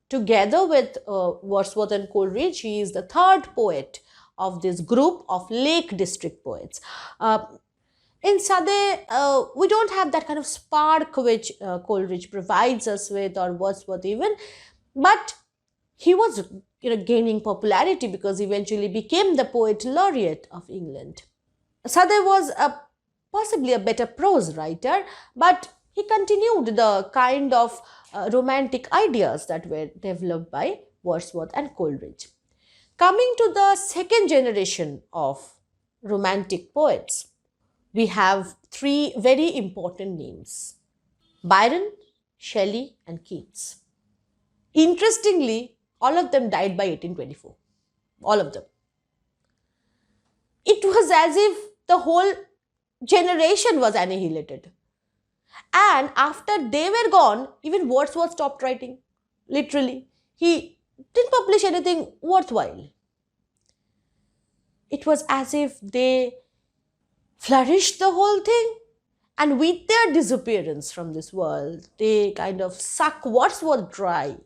together with Wordsworth and Coleridge, he is the third poet of this group of Lake District poets. In Sadeh, we don't have that kind of spark which Coleridge provides us with, or Wordsworth even, but he was gaining popularity because he eventually became the poet laureate of England. Sadeh was possibly a better prose writer, but he continued the kind of romantic ideas that were developed by Wordsworth and Coleridge. Coming to the second generation of romantic poets, we have 3 very important names: Byron, Shelley, and Keats. Interestingly, all of them died by 1824. All of them. It was as if the whole generation was annihilated. And after they were gone, even Wordsworth stopped writing. Literally. He didn't publish anything worthwhile. It was as if they flourished the whole thing. And with their disappearance from this world, they kind of suck Wordsworth dry.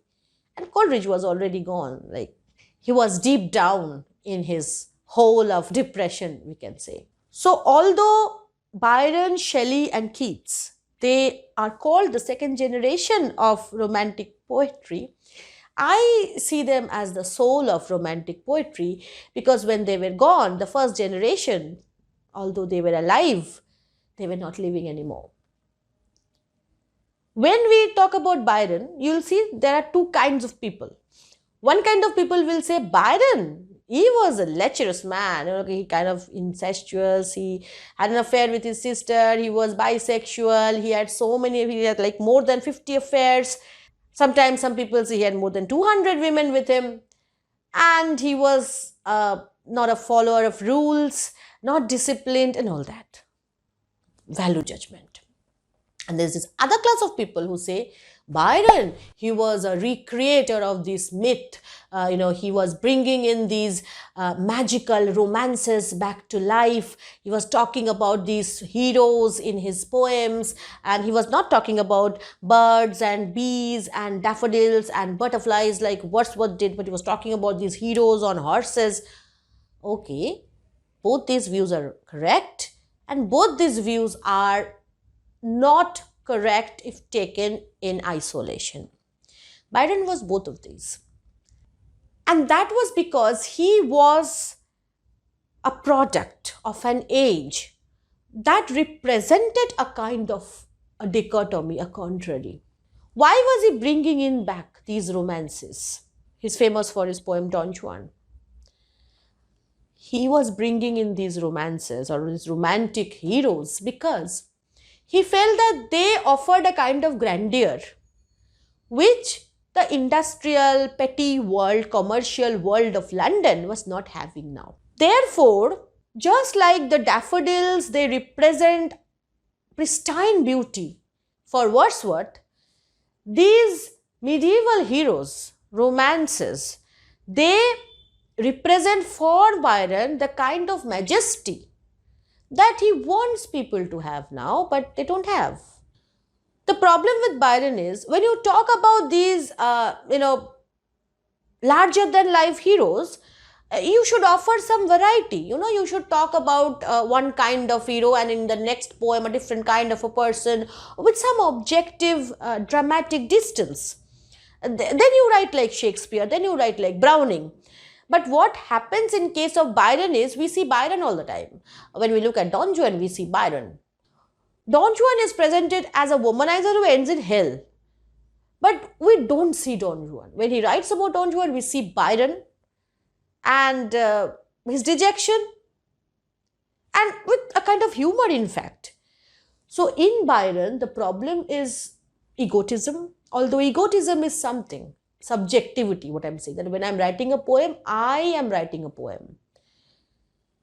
And Coleridge was already gone. Like, he was deep down in his hole of depression, we can say. So although Byron, Shelley, and Keats, they are called the second generation of romantic poetry, I see them as the soul of romantic poetry, because when they were gone, the first generation, although they were alive, they were not living anymore. When we talk about Byron, you'll see there are two kinds of people. One kind of people will say Byron, he was a lecherous man. He kind of incestuous. He had an affair with his sister. He was bisexual. He had like more than 50 affairs. Sometimes some people say he had more than 200 women with him. And he was not a follower of rules, not disciplined, and all that. Value judgment. And there's this other class of people who say Byron, he was a recreator of this myth. He was bringing in these magical romances back to life. He was talking about these heroes in his poems, and he was not talking about birds and bees and daffodils and butterflies like Wordsworth did, but he was talking about these heroes on horses. Okay, both these views are correct, and both these views are not correct if taken in isolation. Byron was both of these. And that was because he was a product of an age that represented a kind of a dichotomy, a contrary. Why was he bringing in back these romances? He's famous for his poem Don Juan. He was bringing in these romances or these romantic heroes because he felt that they offered a kind of grandeur which the industrial, petty world, commercial world of London was not having now. Therefore, just like the daffodils, they represent pristine beauty for Wordsworth, these medieval heroes, romances, they represent for Byron the kind of majesty that he wants people to have now, but they don't have. The problem with Byron is when you talk about these, larger than life heroes, you should offer some variety. You should talk about one kind of hero and in the next poem a different kind of a person with some objective dramatic distance. Then you write like Shakespeare, then you write like Browning. But what happens in case of Byron is we see Byron all the time. When we look at Don Juan, we see Byron. Don Juan is presented as a womanizer who ends in hell. But we don't see Don Juan. When he writes about Don Juan, we see Byron and his dejection and with a kind of humor, in fact. So in Byron, the problem is egotism, although egotism is something. Subjectivity, what I'm saying, that when I'm writing a poem, I am writing a poem.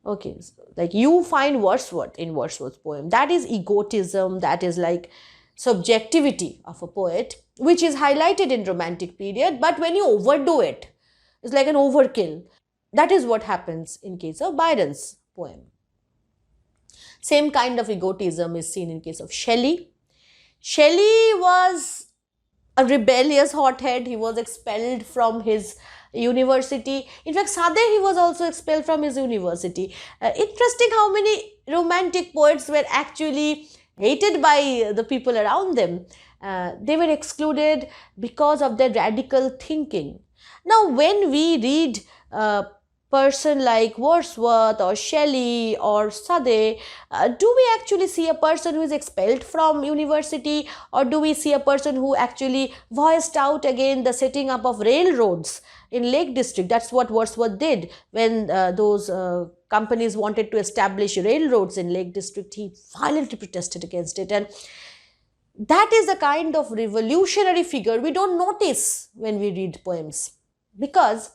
Okay, so like you find Wordsworth in Wordsworth's poem, that is egotism, that is like subjectivity of a poet, which is highlighted in Romantic period, but when you overdo it, it's like an overkill. That is what happens in case of Byron's poem. Same kind of egotism is seen in case of Shelley. Shelley was a rebellious hothead. He was expelled from his university. In fact, Sade, he was also expelled from his university. Interesting how many romantic poets were actually hated by the people around them. They were excluded because of their radical thinking. Now, when we read person like Wordsworth or Shelley or Sade, do we actually see a person who is expelled from university, or do we see a person who actually voiced out against the setting up of railroads in Lake District? That's what Wordsworth did when those companies wanted to establish railroads in Lake District. He violently protested against it, and that is the kind of revolutionary figure we don't notice when we read poems, because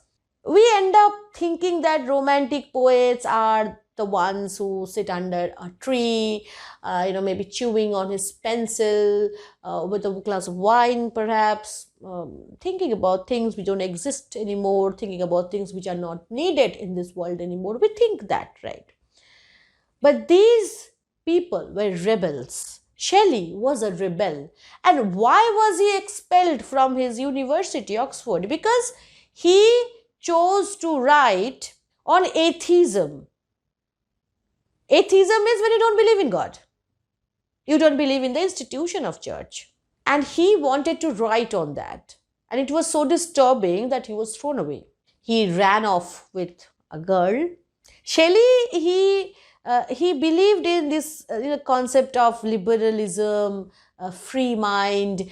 we end up thinking that romantic poets are the ones who sit under a tree, maybe chewing on his pencil with a glass of wine, perhaps, thinking about things which don't exist anymore, thinking about things which are not needed in this world anymore. We think that, right? But these people were rebels. Shelley was a rebel. And why was he expelled from his university, Oxford? Because he chose to write on atheism. Atheism is when you don't believe in God. You don't believe in the institution of church. And he wanted to write on that. and it was so disturbing that he was thrown away. He ran off with a girl. Shelley, he believed in this concept of liberalism, free mind,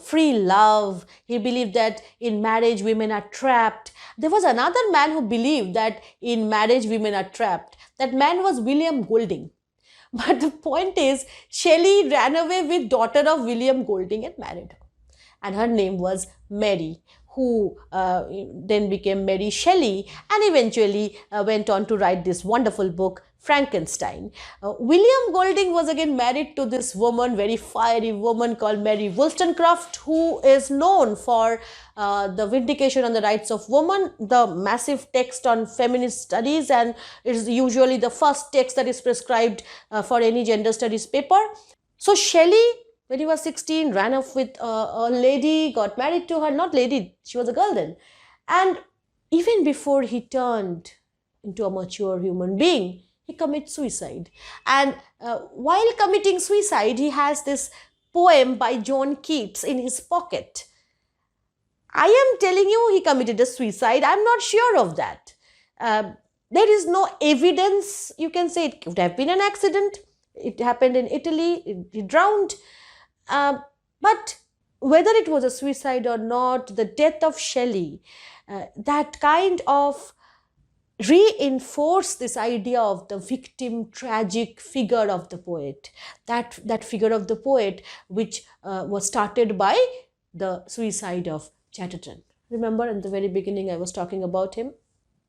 free love. He believed that in marriage women are trapped. There was another man who believed that in marriage women are trapped. That man was William Golding. But the point is, Shelley ran away with daughter of William Golding and married her. And her name was Mary, who then became Mary Shelley, and eventually went on to write this wonderful book, Frankenstein. William Golding was again married to this woman, very fiery woman called Mary Wollstonecraft, who is known for the Vindication on the Rights of Woman, the massive text on feminist studies, and it is usually the first text that is prescribed for any gender studies paper. So Shelley, when he was 16, ran off with a lady, got married to her. Not lady, she was a girl then. And even before he turned into a mature human being, he commits suicide. And while committing suicide, he has this poem by John Keats in his pocket. I am telling you he committed a suicide. I'm not sure of that. There is no evidence. You can say it could have been an accident. It happened in Italy. He drowned. But whether it was a suicide or not, the death of Shelley, that kind of reinforced this idea of the victim, tragic figure of the poet. That figure of the poet which was started by the suicide of Chatterton. Remember in the very beginning I was talking about him.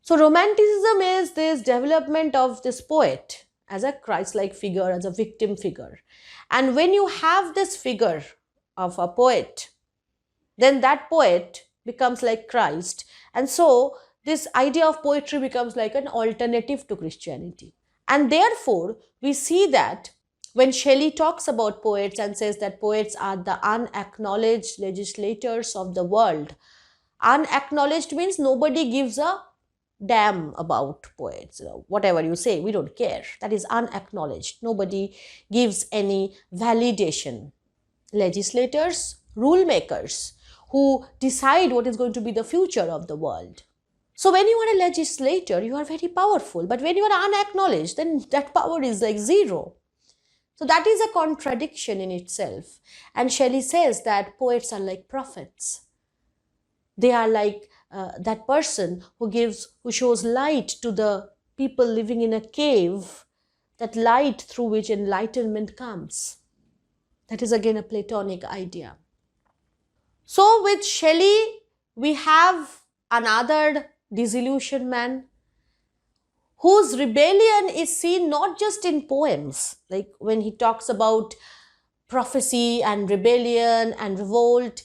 So Romanticism is this development of this poet as a Christ-like figure, as a victim figure. And when you have this figure of a poet, then that poet becomes like Christ. And so this idea of poetry becomes like an alternative to Christianity. And therefore, we see that when Shelley talks about poets and says that poets are the unacknowledged legislators of the world, unacknowledged means nobody gives a damn about poets. Whatever you say, we don't care. That is unacknowledged. Nobody gives any validation. Legislators, rule makers, who decide what is going to be the future of the world. So when you are a legislator, you are very powerful. But when you are unacknowledged, then that power is like zero. So that is a contradiction in itself. And Shelley says that poets are like prophets. They are like that person who shows light to the people living in a cave, that light through which enlightenment comes. That is again a Platonic idea. So with Shelley, we have another disillusioned man whose rebellion is seen not just in poems, like when he talks about prophecy and rebellion and revolt,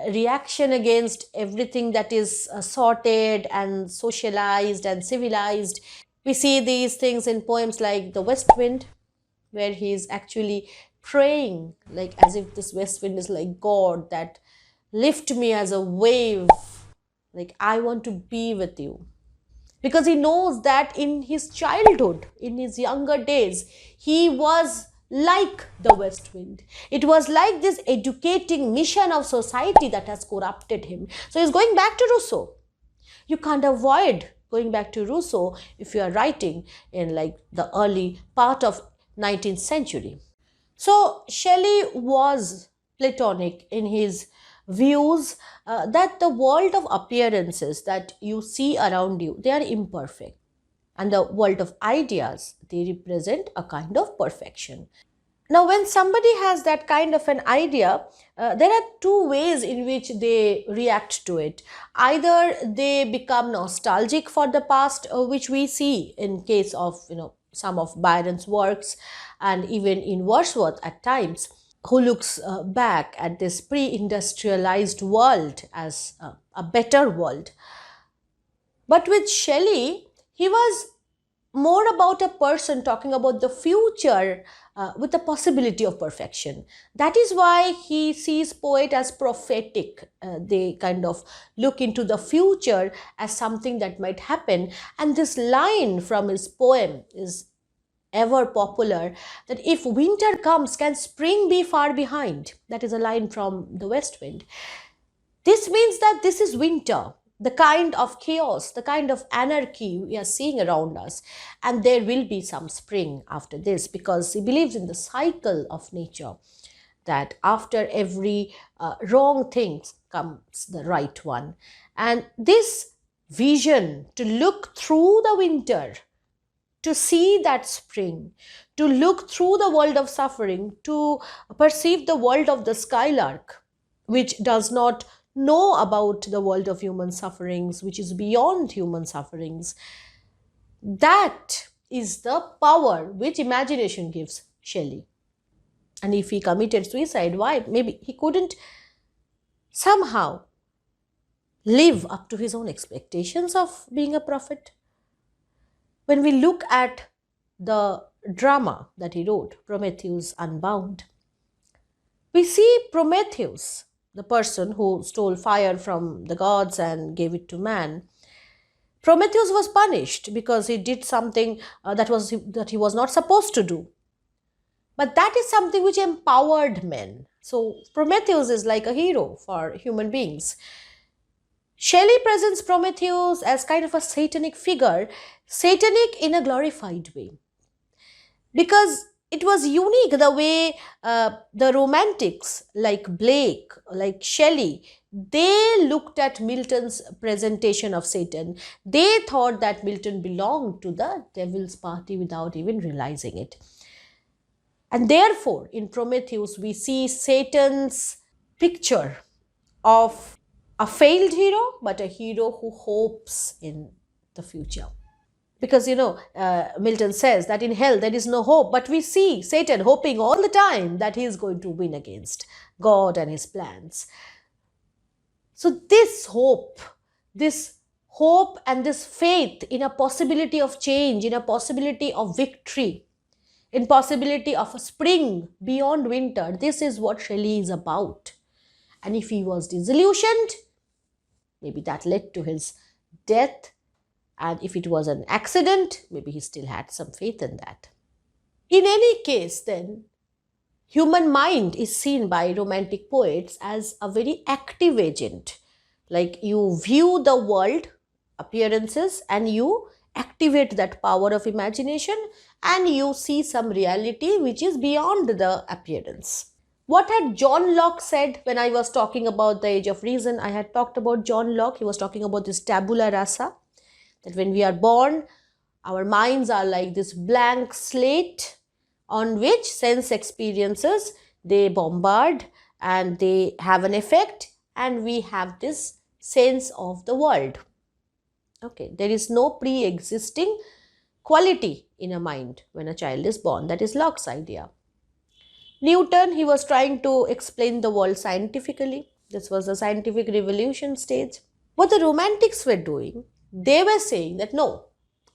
reaction against everything that is sorted and socialized and civilized. We see these things in poems like The West Wind, where he is actually praying, like as if this west wind is like God, that lift me as a wave, like I want to be with you. Because he knows that in his childhood, in his younger days, he was like the west wind. It was like this educating mission of society that has corrupted him. So he's going back to Rousseau. You can't avoid going back to Rousseau if you are writing in like the early part of 19th century. So Shelley was Platonic in his views that the world of appearances that you see around you, they are imperfect. And the world of ideas, they represent a kind of perfection. Now, when somebody has that kind of an idea, there are two ways in which they react to it. Either they become nostalgic for the past, which we see in case of, some of Byron's works, and even in Wordsworth at times, who looks back at this pre-industrialized world as a better world. But with Shelley, he was more about a person talking about the future with the possibility of perfection. That is why he sees poet as prophetic. They kind of look into the future as something that might happen. And this line from his poem is ever popular, that if winter comes, can spring be far behind? That is a line from The West Wind. This means that this is winter, the kind of chaos, the kind of anarchy we are seeing around us. And there will be some spring after this, because he believes in the cycle of nature, that after every wrong thing comes the right one. And this vision to look through the winter, to see that spring, to look through the world of suffering, to perceive the world of the skylark, which does not know about the world of human sufferings, which is beyond human sufferings. That is the power which imagination gives Shelley. And if he committed suicide, why? Maybe he couldn't somehow live up to his own expectations of being a prophet. When we look at the drama that he wrote, Prometheus Unbound, we see Prometheus, the person who stole fire from the gods and gave it to man. Prometheus was punished because he did something that he was not supposed to do. But that is something which empowered men. So Prometheus is like a hero for human beings. Shelley presents Prometheus as kind of a satanic figure, satanic in a glorified way. Because it was unique the way the romantics like Blake, like Shelley, they looked at Milton's presentation of Satan. They thought that Milton belonged to the devil's party without even realizing it. And therefore, in Prometheus, we see Satan's picture of a failed hero, but a hero who hopes in the future. Because, Milton says that in hell there is no hope, but we see Satan hoping all the time that he is going to win against God and his plans. So this hope and this faith in a possibility of change, in a possibility of victory, in possibility of a spring beyond winter, this is what Shelley is about. And if he was disillusioned, maybe that led to his death. And if it was an accident, maybe he still had some faith in that. In any case, then, human mind is seen by romantic poets as a very active agent. Like you view the world, appearances, and you activate that power of imagination, and you see some reality which is beyond the appearance. What had John Locke said when I was talking about the Age of Reason? I had talked about John Locke. He was talking about this tabula rasa, that when we are born, our minds are like this blank slate on which sense experiences, they bombard and they have an effect, and we have this sense of the world. Okay, there is no pre-existing quality in a mind when a child is born. That is Locke's idea. Newton, he was trying to explain the world scientifically. This was the scientific revolution stage. What the romantics were doing, they were saying that no,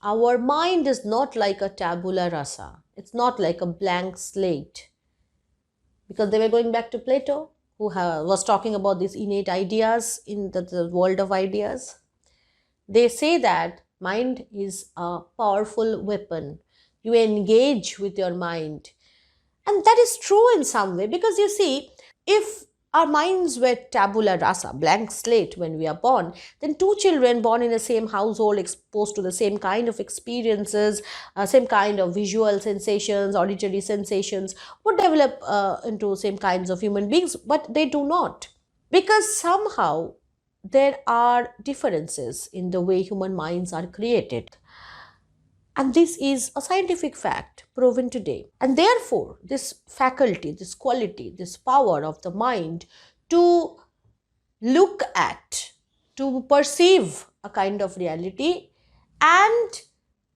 our mind is not like a tabula rasa. It's not like a blank slate. Because they were going back to Plato, who was talking about these innate ideas in the world of ideas. They say that mind is a powerful weapon. You engage with your mind. And that is true in some way, because you see, if our minds were tabula rasa, blank slate when we are born, then two children born in the same household, exposed to the same kind of experiences, same kind of visual sensations, auditory sensations, would develop into same kinds of human beings, but they do not. Because somehow there are differences in the way human minds are created. And this is a scientific fact proven today. And therefore, this faculty, this quality, this power of the mind to look at, to perceive a kind of reality and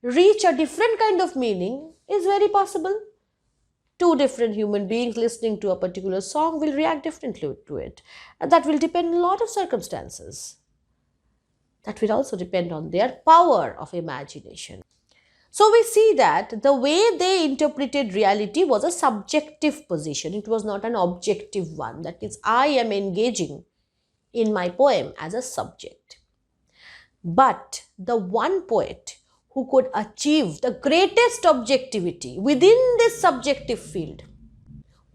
reach a different kind of meaning is very possible. Two different human beings listening to a particular song will react differently to it. And that will depend on a lot of circumstances. That will also depend on their power of imagination. So we see that the way they interpreted reality was a subjective position. It was not an objective one. That is, I am engaging in my poem as a subject. But the one poet who could achieve the greatest objectivity within this subjective field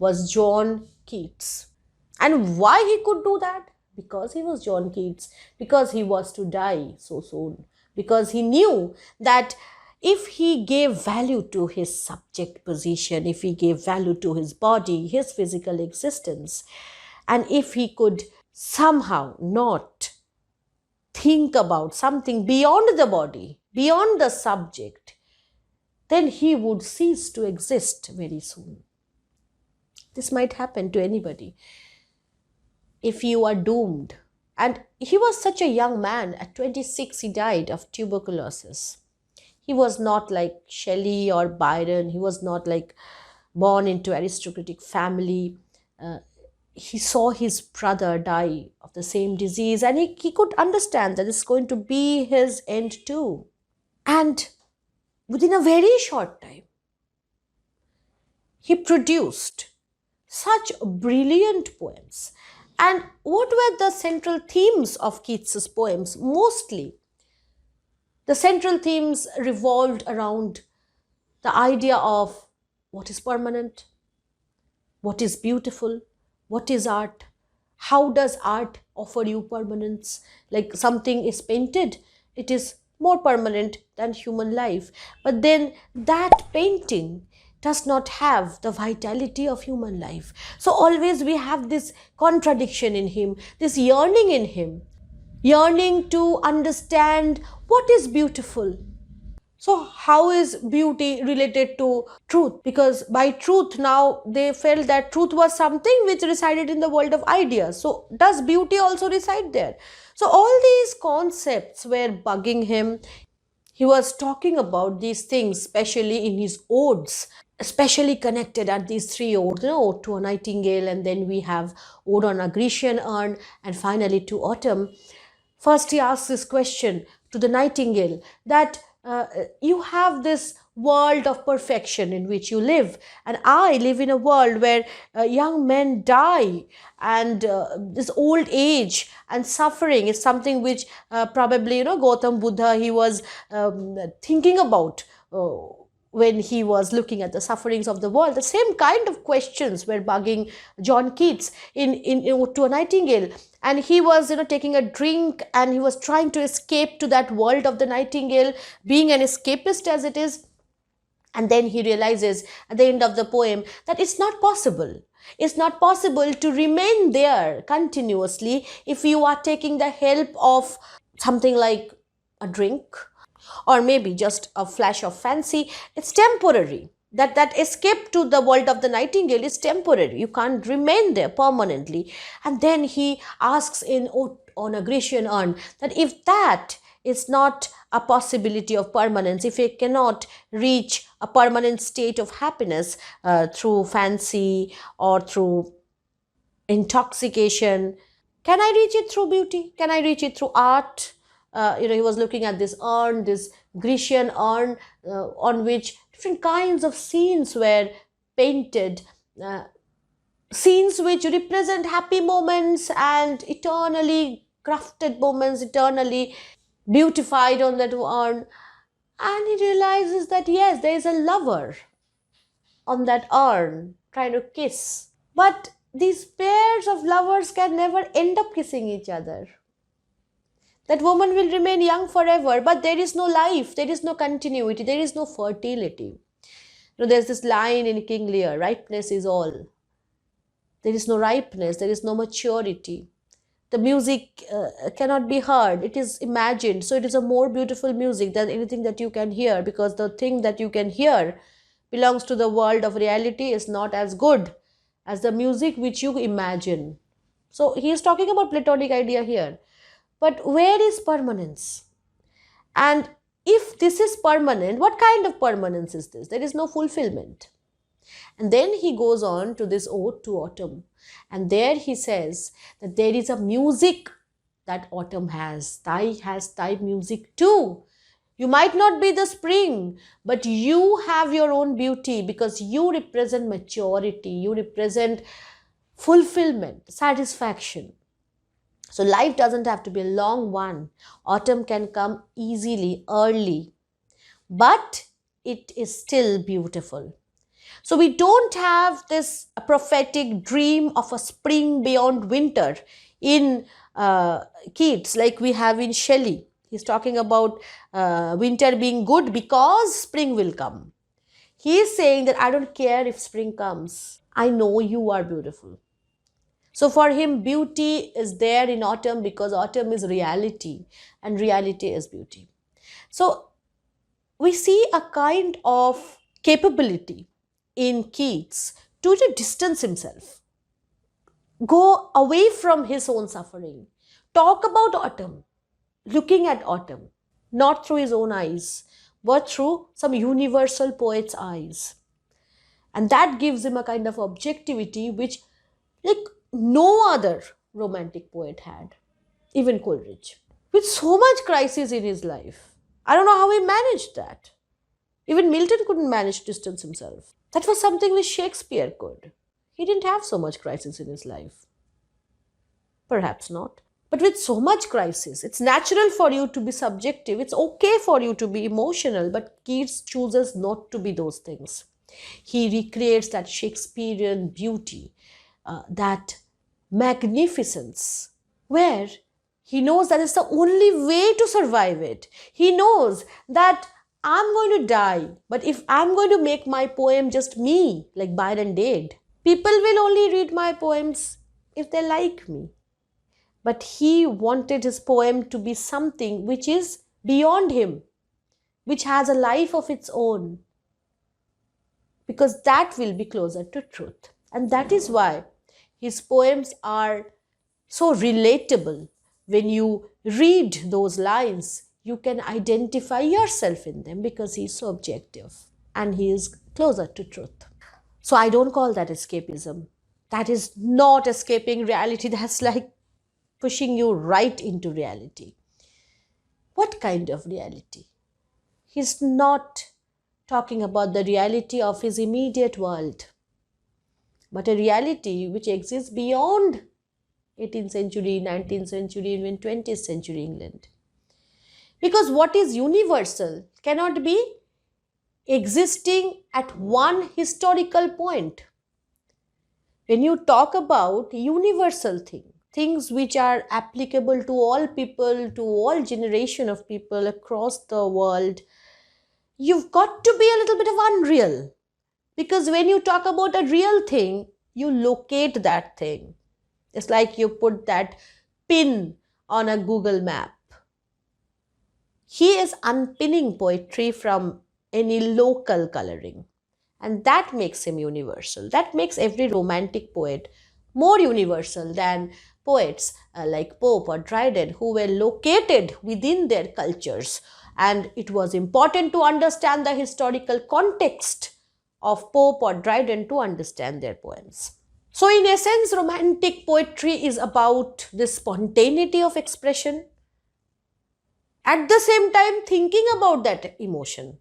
was John Keats. And why he could do that? Because he was John Keats, because he was to die so soon, because he knew that if he gave value to his subject position, if he gave value to his body, his physical existence, and if he could somehow not think about something beyond the body, beyond the subject, then he would cease to exist very soon. This might happen to anybody if you are doomed. And he was such a young man. At 26, he died of tuberculosis. He was not like Shelley or Byron. He was not like born into aristocratic family. He saw his brother die of the same disease, and he could understand that it's going to be his end too. And within a very short time, he produced such brilliant poems. And what were the central themes of Keats's poems? Mostly, the central themes revolved around the idea of what is permanent, what is beautiful, what is art, how does art offer you permanence? Like something is painted, it is more permanent than human life. But then that painting does not have the vitality of human life. So always we have this contradiction in him, this yearning in him, yearning to understand what is beautiful. So how is beauty related to truth? Because by truth now they felt that truth was something which resided in the world of ideas. So does beauty also reside there? So all these concepts were bugging him. He was talking about these things, especially in his odes, especially connected at these three odes, Ode to a Nightingale, and then we have Ode on a Grecian Urn, and finally to Autumn. First he asks this question to the nightingale that you have this world of perfection in which you live, and I live in a world where young men die, and this old age and suffering is something which probably Gautam Buddha, he was thinking about when he was looking at the sufferings of the world. The same kind of questions were bugging John Keats in To a Nightingale. And he was taking a drink, and he was trying to escape to that world of the nightingale, being an escapist as it is. And then he realizes at the end of the poem that it's not possible. It's not possible to remain there continuously if you are taking the help of something like a drink, or maybe just a flash of fancy. It's temporary. That escape to the world of the nightingale is temporary. You can't remain there permanently. And then he asks in On a Grecian Urn that if that is not a possibility of permanence, if it cannot reach a permanent state of happiness through fancy or through intoxication, can I reach it through beauty? Can I reach it through art? He was looking at this urn, this Grecian urn, on which different kinds of scenes were painted, scenes which represent happy moments and eternally crafted moments, eternally beautified on that urn. And he realizes that yes, there is a lover on that urn trying to kiss. But these pairs of lovers can never end up kissing each other. That woman will remain young forever, but there is no life, there is no continuity, there is no fertility. There's this line in King Lear, ripeness is all. There is no ripeness, there is no maturity. The music cannot be heard, it is imagined. So it is a more beautiful music than anything that you can hear, because the thing that you can hear belongs to the world of reality, is not as good as the music which you imagine. So he is talking about Platonic idea here. But where is permanence? And if this is permanent, what kind of permanence is this? There is no fulfillment. And then he goes on to this Ode to Autumn. And there he says that there is a music that autumn has. Thy has thy music too. You might not be the spring, but you have your own beauty, because you represent maturity. You represent fulfillment, satisfaction. So life doesn't have to be a long one. Autumn can come easily, early, but it is still beautiful. So we don't have this prophetic dream of a spring beyond winter in uh, Keats, like we have in Shelley. He's talking about winter being good because spring will come. He is saying that I don't care if spring comes. I know you are beautiful. So for him, beauty is there in autumn because autumn is reality and reality is beauty. So we see a kind of capability in Keats to distance himself, go away from his own suffering, talk about autumn, looking at autumn, not through his own eyes, but through some universal poet's eyes. And that gives him a kind of objectivity which, like, no other romantic poet had, even Coleridge. With so much crisis in his life, I don't know how he managed that. Even Milton couldn't manage to distance himself. That was something which Shakespeare could. He didn't have so much crisis in his life. Perhaps not. But with so much crisis, it's natural for you to be subjective. It's okay for you to be emotional, but Keats chooses not to be those things. He recreates that Shakespearean beauty, that magnificence, where he knows that it's the only way to survive it. He knows that I'm going to die, but if I'm going to make my poem just me, like Byron did, people will only read my poems if they like me. But he wanted his poem to be something which is beyond him, which has a life of its own, because that will be closer to truth. And that is why his poems are so relatable. When you read those lines, you can identify yourself in them because he is so objective and he is closer to truth. So I don't call that escapism. That is not escaping reality. That's like pushing you right into reality. What kind of reality? He's not talking about the reality of his immediate world, but a reality which exists beyond 18th century, 19th century, even 20th century England. Because what is universal cannot be existing at one historical point. When you talk about universal things which are applicable to all people, to all generation of people across the world, you've got to be a little bit of unreal. Because when you talk about a real thing, you locate that thing. It's like you put that pin on a Google map. He is unpinning poetry from any local coloring. And that makes him universal. That makes every romantic poet more universal than poets like Pope or Dryden, who were located within their cultures. And it was important to understand the historical context of Pope or Dryden to understand their poems. So, in essence, romantic poetry is about the spontaneity of expression, at the same time thinking about that emotion.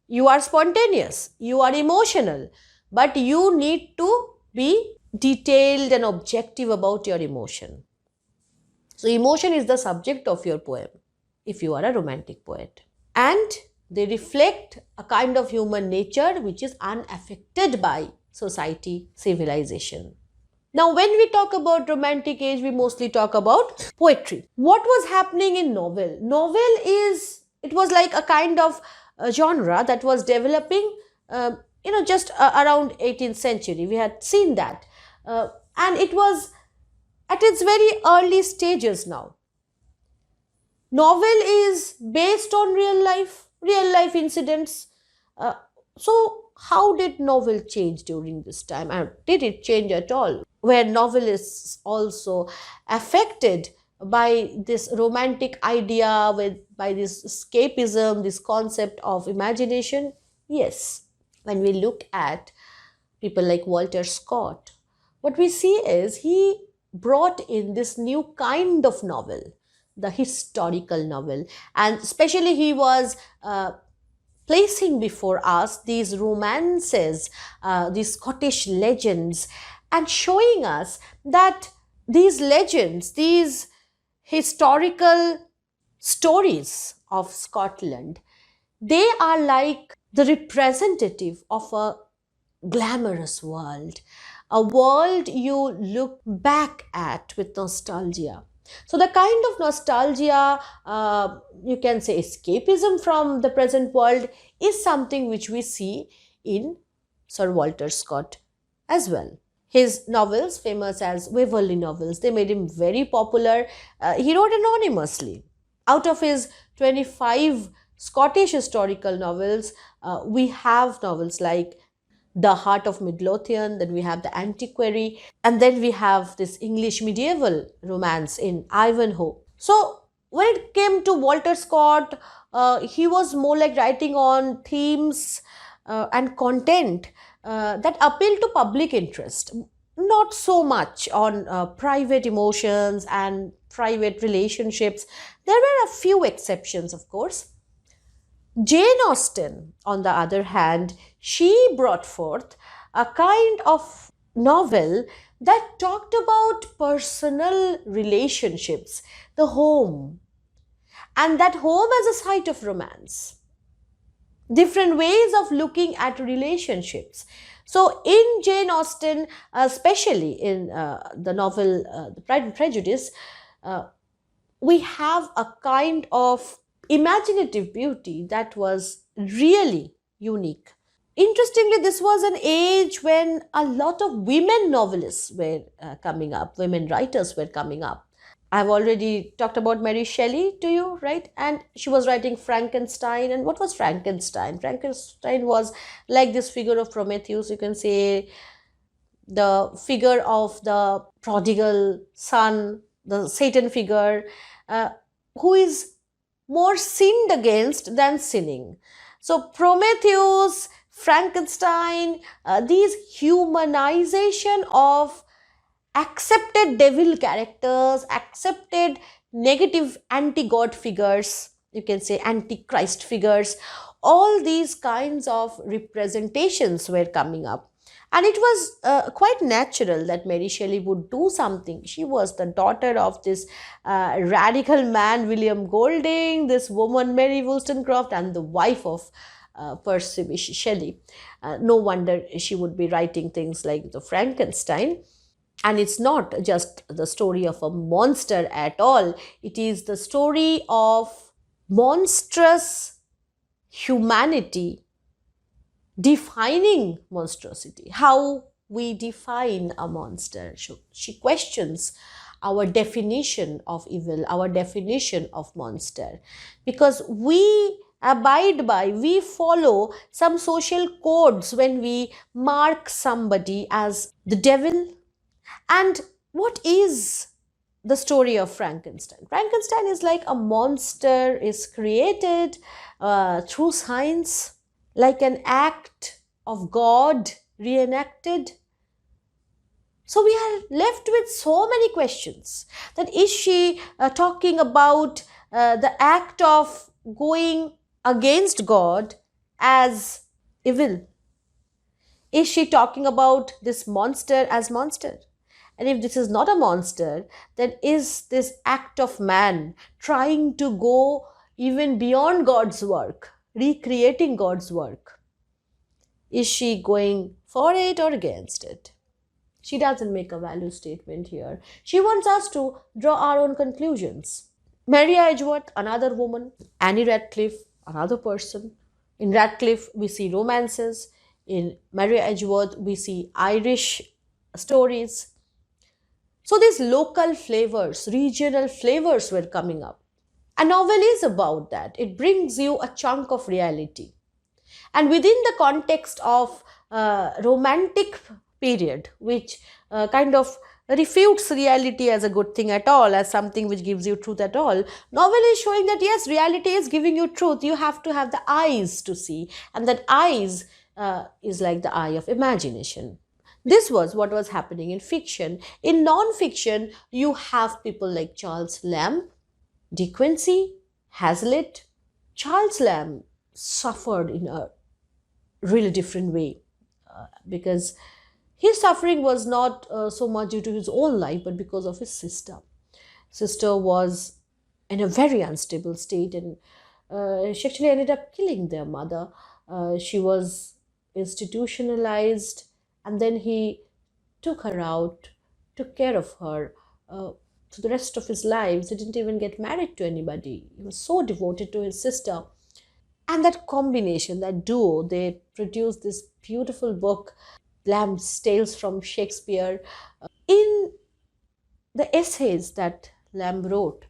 You are spontaneous, you are emotional, but you need to be detailed and objective about your emotion. So emotion is the subject of your poem if you are a romantic poet. And they reflect a kind of human nature which is unaffected by society, civilization. Now, when we talk about romantic age, we mostly talk about poetry. What was happening in novel? Novel is, it was like a kind of genre that was developing, just around 18th century. We had seen that. And it was at its very early stages now. Novel is based on real life incidents. So, how did novel change during this time? And did it change at all? Were novelists also affected by this romantic idea, by this escapism, this concept of imagination? Yes. When we look at people like Walter Scott, what we see is he brought in this new kind of novel, the historical novel, and especially he was placing before us these romances, these Scottish legends, and showing us that these legends, these historical stories of Scotland, they are like the representative of a glamorous world, a world you look back at with nostalgia. So the kind of nostalgia, you can say escapism from the present world, is something which we see in Sir Walter Scott as well. His novels, famous as Waverley novels, they made him very popular. He wrote anonymously. Out of his 25 Scottish historical novels, we have novels like The Heart of Midlothian, then we have The Antiquary, and then we have this English medieval romance in Ivanhoe. So when it came to Walter Scott, he was more like writing on themes and content that appeal to public interest, not so much on private emotions and private relationships. There were a few exceptions, of course. Jane Austen, on the other hand, she brought forth a kind of novel that talked about personal relationships, the home, and that home as a site of romance, different ways of looking at relationships. So, in Jane Austen, especially in the novel The Pride and Prejudice, uh, we have a kind of imaginative beauty that was really unique. Interestingly, this was an age when a lot of women novelists were coming up, women writers were coming up. I've already talked about Mary Shelley to you, right? And she was writing Frankenstein. And what was Frankenstein? Frankenstein was like this figure of Prometheus, you can say, the figure of the prodigal son, the Satan figure, uh, who is more sinned against than sinning. So, Prometheus, Frankenstein, these humanization of accepted devil characters, accepted negative anti god figures, you can say anti Christ figures, all these kinds of representations were coming up. And it was quite natural that Mary Shelley would do something. She was the daughter of this radical man, William Golding, this woman, Mary Wollstonecraft, and the wife of Percy Shelley. No wonder she would be writing things like the Frankenstein. And it's not just the story of a monster at all, it is the story of monstrous humanity defining monstrosity, how we define a monster. She questions our definition of evil, our definition of monster, because we abide by, we follow some social codes when we mark somebody as the devil. And what is the story of Frankenstein? Frankenstein is like a monster is created through science, like an act of God reenacted. So we are left with so many questions. That is she talking about the act of going against God as evil? Is she talking about this monster as monster? And if this is not a monster, then is this act of man trying to go even beyond God's work, recreating God's work? Is she going for it or against it? She doesn't make a value statement here. She wants us to draw our own conclusions. Mary Edgeworth, another woman. Annie Radcliffe, another person. In Radcliffe, we see romances. In Mary Edgeworth, we see Irish stories. So these local flavors, regional flavors were coming up. A novel is about that. It brings you a chunk of reality. And within the context of romantic period, which kind of refutes reality as a good thing at all, as something which gives you truth at all, novel is showing that yes, reality is giving you truth. You have to have the eyes to see, and that eyes is like the eye of imagination. This was what was happening in fiction. In non-fiction, you have people like Charles Lamb, De Quincey, Hazlitt. Charles Lamb suffered in a really different way because his suffering was not so much due to his own life, but because of his sister. Sister was in a very unstable state, and she actually ended up killing their mother. She was institutionalized, and then he took her out, took care of her. to the rest of his life. He didn't even get married to anybody. He was so devoted to his sister. And that combination, that duo, they produced this beautiful book, Lamb's Tales from Shakespeare. In the essays that Lamb wrote,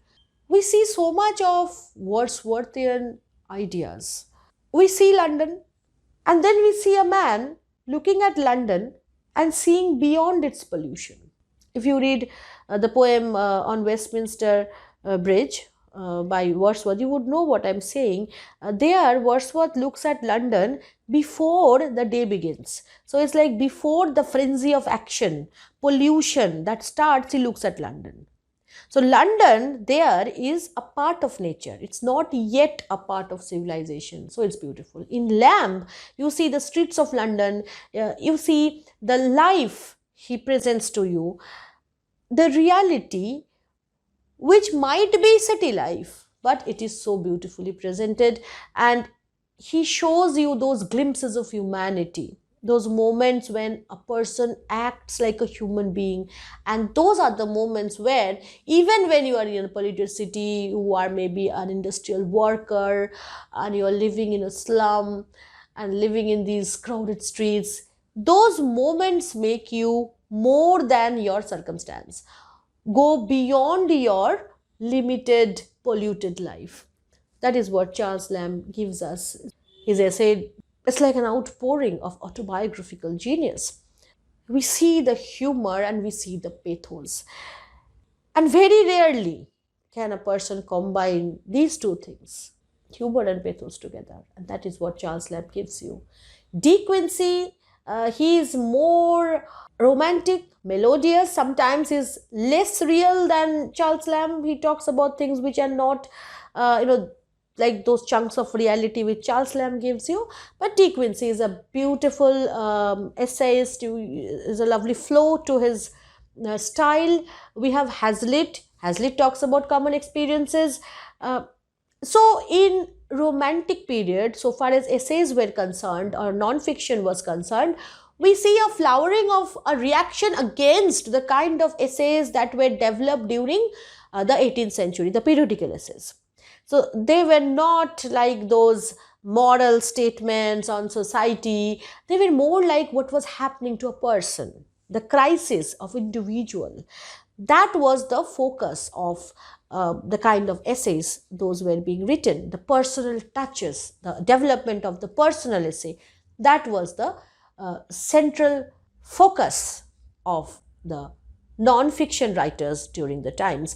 we see so much of Wordsworthian ideas. We see London, and then we see a man looking at London and seeing beyond its pollution. If you read the poem on Westminster Bridge by Wordsworth, you would know what I'm saying. There, Wordsworth looks at London before the day begins. So it's like before the frenzy of action, pollution that starts, he looks at London. So London there is a part of nature. It's not yet a part of civilization. So it's beautiful. In Lamb, you see the streets of London. You see the life he presents to you. The reality, which might be city life, but it is so beautifully presented. And he shows you those glimpses of humanity, those moments when a person acts like a human being. And those are the moments where, even when you are in a polluted city, you are maybe an industrial worker and you are living in a slum and living in these crowded streets, those moments make you more than your circumstance. Go beyond your limited, polluted life. That is what Charles Lamb gives us. His essay, it's like an outpouring of autobiographical genius. We see the humor and we see the pathos. And very rarely can a person combine these two things, humor and pathos, together. And that is what Charles Lamb gives you. De Quincey, he is more romantic, melodious, sometimes is less real than Charles Lamb. He talks about things which are not, like those chunks of reality which Charles Lamb gives you. But De Quincey is a beautiful essayist, is a lovely flow to his style. We have Hazlitt. Hazlitt talks about common experiences. So in romantic period, so far as essays were concerned or non-fiction was concerned, we see a flowering of a reaction against the kind of essays that were developed during the 18th century, the periodical essays. So they were not like those moral statements on society. They were more like what was happening to a person, the crisis of individual. That was the focus of the kind of essays those were being written. The personal touches, the development of the personal essay, that was the central focus of the non-fiction writers during the times.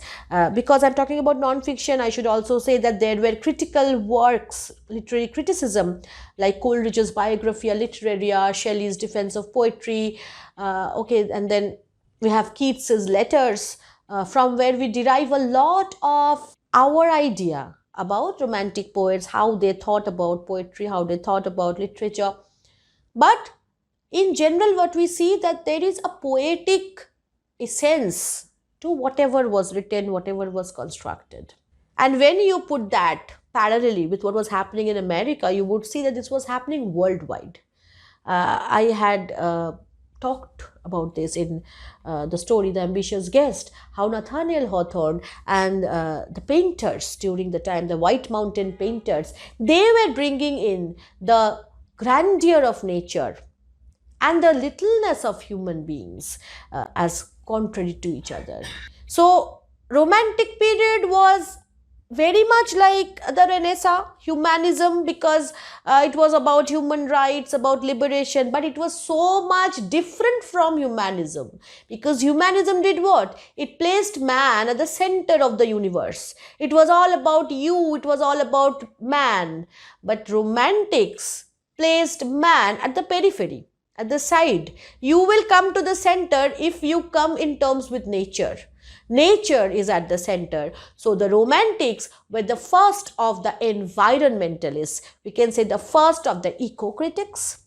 Because I'm talking about non-fiction, I should also say that there were critical works, literary criticism, like Coleridge's Biographia Literaria, Shelley's Defense of Poetry, and then we have Keats's letters, from where we derive a lot of our idea about romantic poets, how they thought about poetry, how they thought about literature. But in general, what we see that there is a poetic essence to whatever was written, whatever was constructed. And when you put that parallelly with what was happening in America, you would see that this was happening worldwide. I had talked about this in the story The Ambitious Guest, how Nathaniel Hawthorne and the painters during the time, the White Mountain painters, they were bringing in the grandeur of nature and the littleness of human beings as contrary to each other. So romantic period was very much like the Renaissance, humanism, because it was about human rights, about liberation, but it was so much different from humanism, because humanism did what? It placed man at the center of the universe. It was all about you, it was all about man. But romantics placed man at the periphery, at the side. You will come to the center if you come in terms with nature. Nature is at the center. So the romantics were the first of the environmentalists. We can say the first of the eco-critics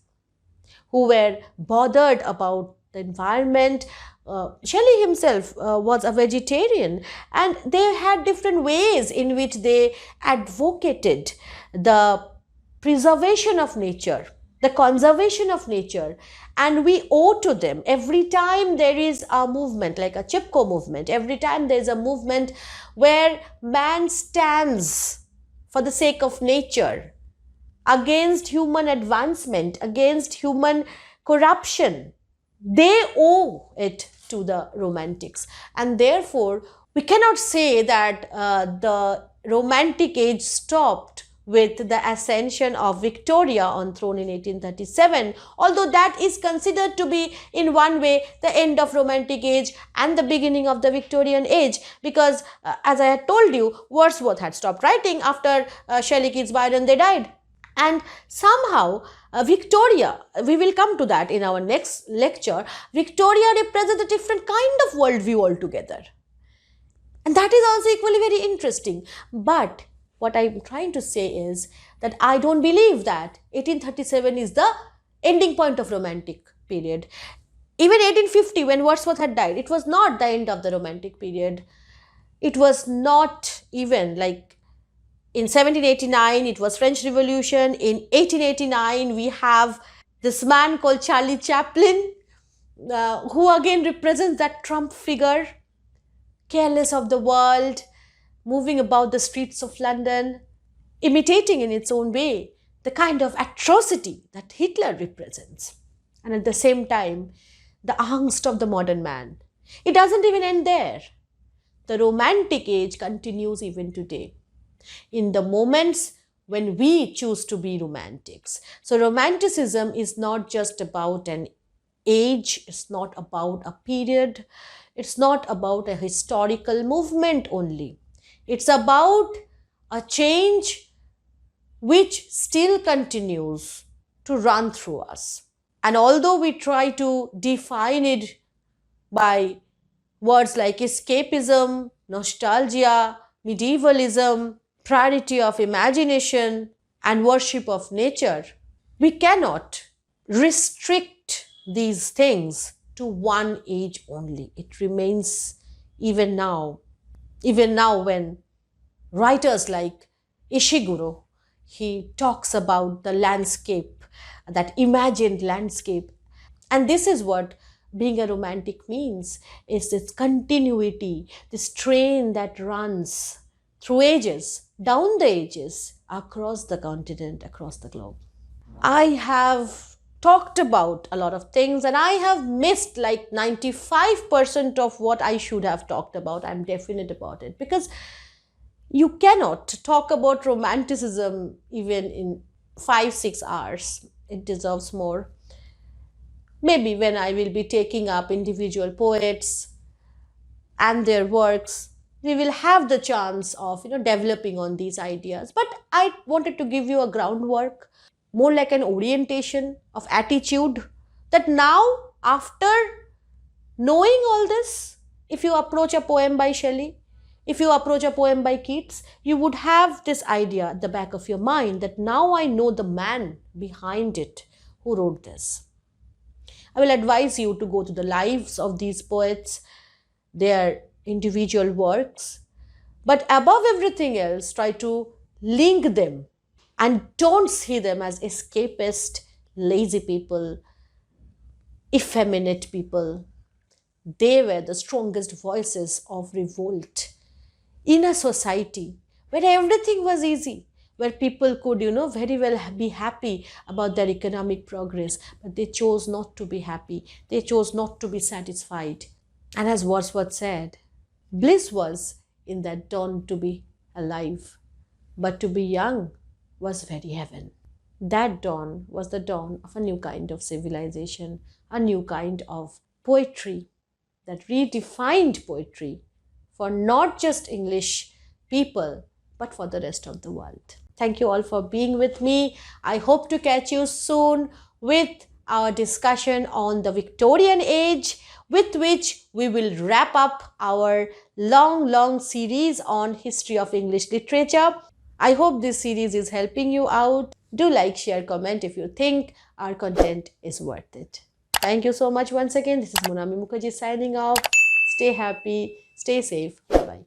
who were bothered about the environment. Shelley himself was a vegetarian, and they had different ways in which they advocated the preservation of nature. the conservation of nature, and we owe to them. Every time there is a movement like a Chipko movement, every time there is a movement where man stands for the sake of nature, against human advancement, against human corruption, they owe it to the Romantics. And therefore, we cannot say that the Romantic age stopped with the ascension of Victoria on throne in 1837, although that is considered to be in one way the end of Romantic age and the beginning of the Victorian age, because as I had told you, Wordsworth had stopped writing after Shelley, Keats, Byron, they died. And somehow Victoria, we will come to that in our next lecture, Victoria represents a different kind of worldview altogether. And that is also equally very interesting. But what I'm trying to say is that I don't believe that 1837 is the ending point of Romantic period. Even 1850, when Wordsworth had died, it was not the end of the Romantic period. It was not even like in 1789, it was French Revolution. In 1889, we have this man called Charlie Chaplin, who again represents that Trump figure, careless of the world, moving about the streets of London, imitating in its own way the kind of atrocity that Hitler represents. And at the same time, the angst of the modern man. It doesn't even end there. The Romantic age continues even today, in the moments when we choose to be romantics. So Romanticism is not just about an age, it's not about a period, it's not about a historical movement only. It's about a change which still continues to run through us. And although we try to define it by words like escapism, nostalgia, medievalism, priority of imagination, and worship of nature, we cannot restrict these things to one age only. It remains even now when writers like Ishiguro, he talks about the landscape, that imagined landscape. And this is what being a romantic means, is this continuity, this train that runs through ages, down the ages, across the continent, across the globe. I have talked about a lot of things and I have missed like 95% of what I should have talked about. I'm definite about it, because you cannot talk about romanticism even in 5-6 hours. It deserves more. Maybe when I will be taking up individual poets and their works, we will have the chance of developing on these ideas. But I wanted to give you a groundwork, more like an orientation of attitude, that now after knowing all this, if you approach a poem by Shelley, if you approach a poem by Keats, you would have this idea at the back of your mind that now I know the man behind it who wrote this. I will advise you to go to the lives of these poets, their individual works, but above everything else, try to link them and don't see them as escapist, lazy people, effeminate people. They were the strongest voices of revolt in a society where everything was easy, where people could, very well be happy about their economic progress, but they chose not to be happy. They chose not to be satisfied. And as Wordsworth said, bliss was in that dawn to be alive, but to be young was very heaven. That dawn was the dawn of a new kind of civilization, a new kind of poetry that redefined poetry for not just English people, but for the rest of the world. Thank you all for being with me. I hope to catch you soon with our discussion on the Victorian age, with which we will wrap up our long series on history of English literature. I hope this series is helping you out. Do like, share, comment if you think our content is worth it. Thank you so much once again. This is Monami Mukherjee signing off. Stay happy, stay safe. Bye-bye.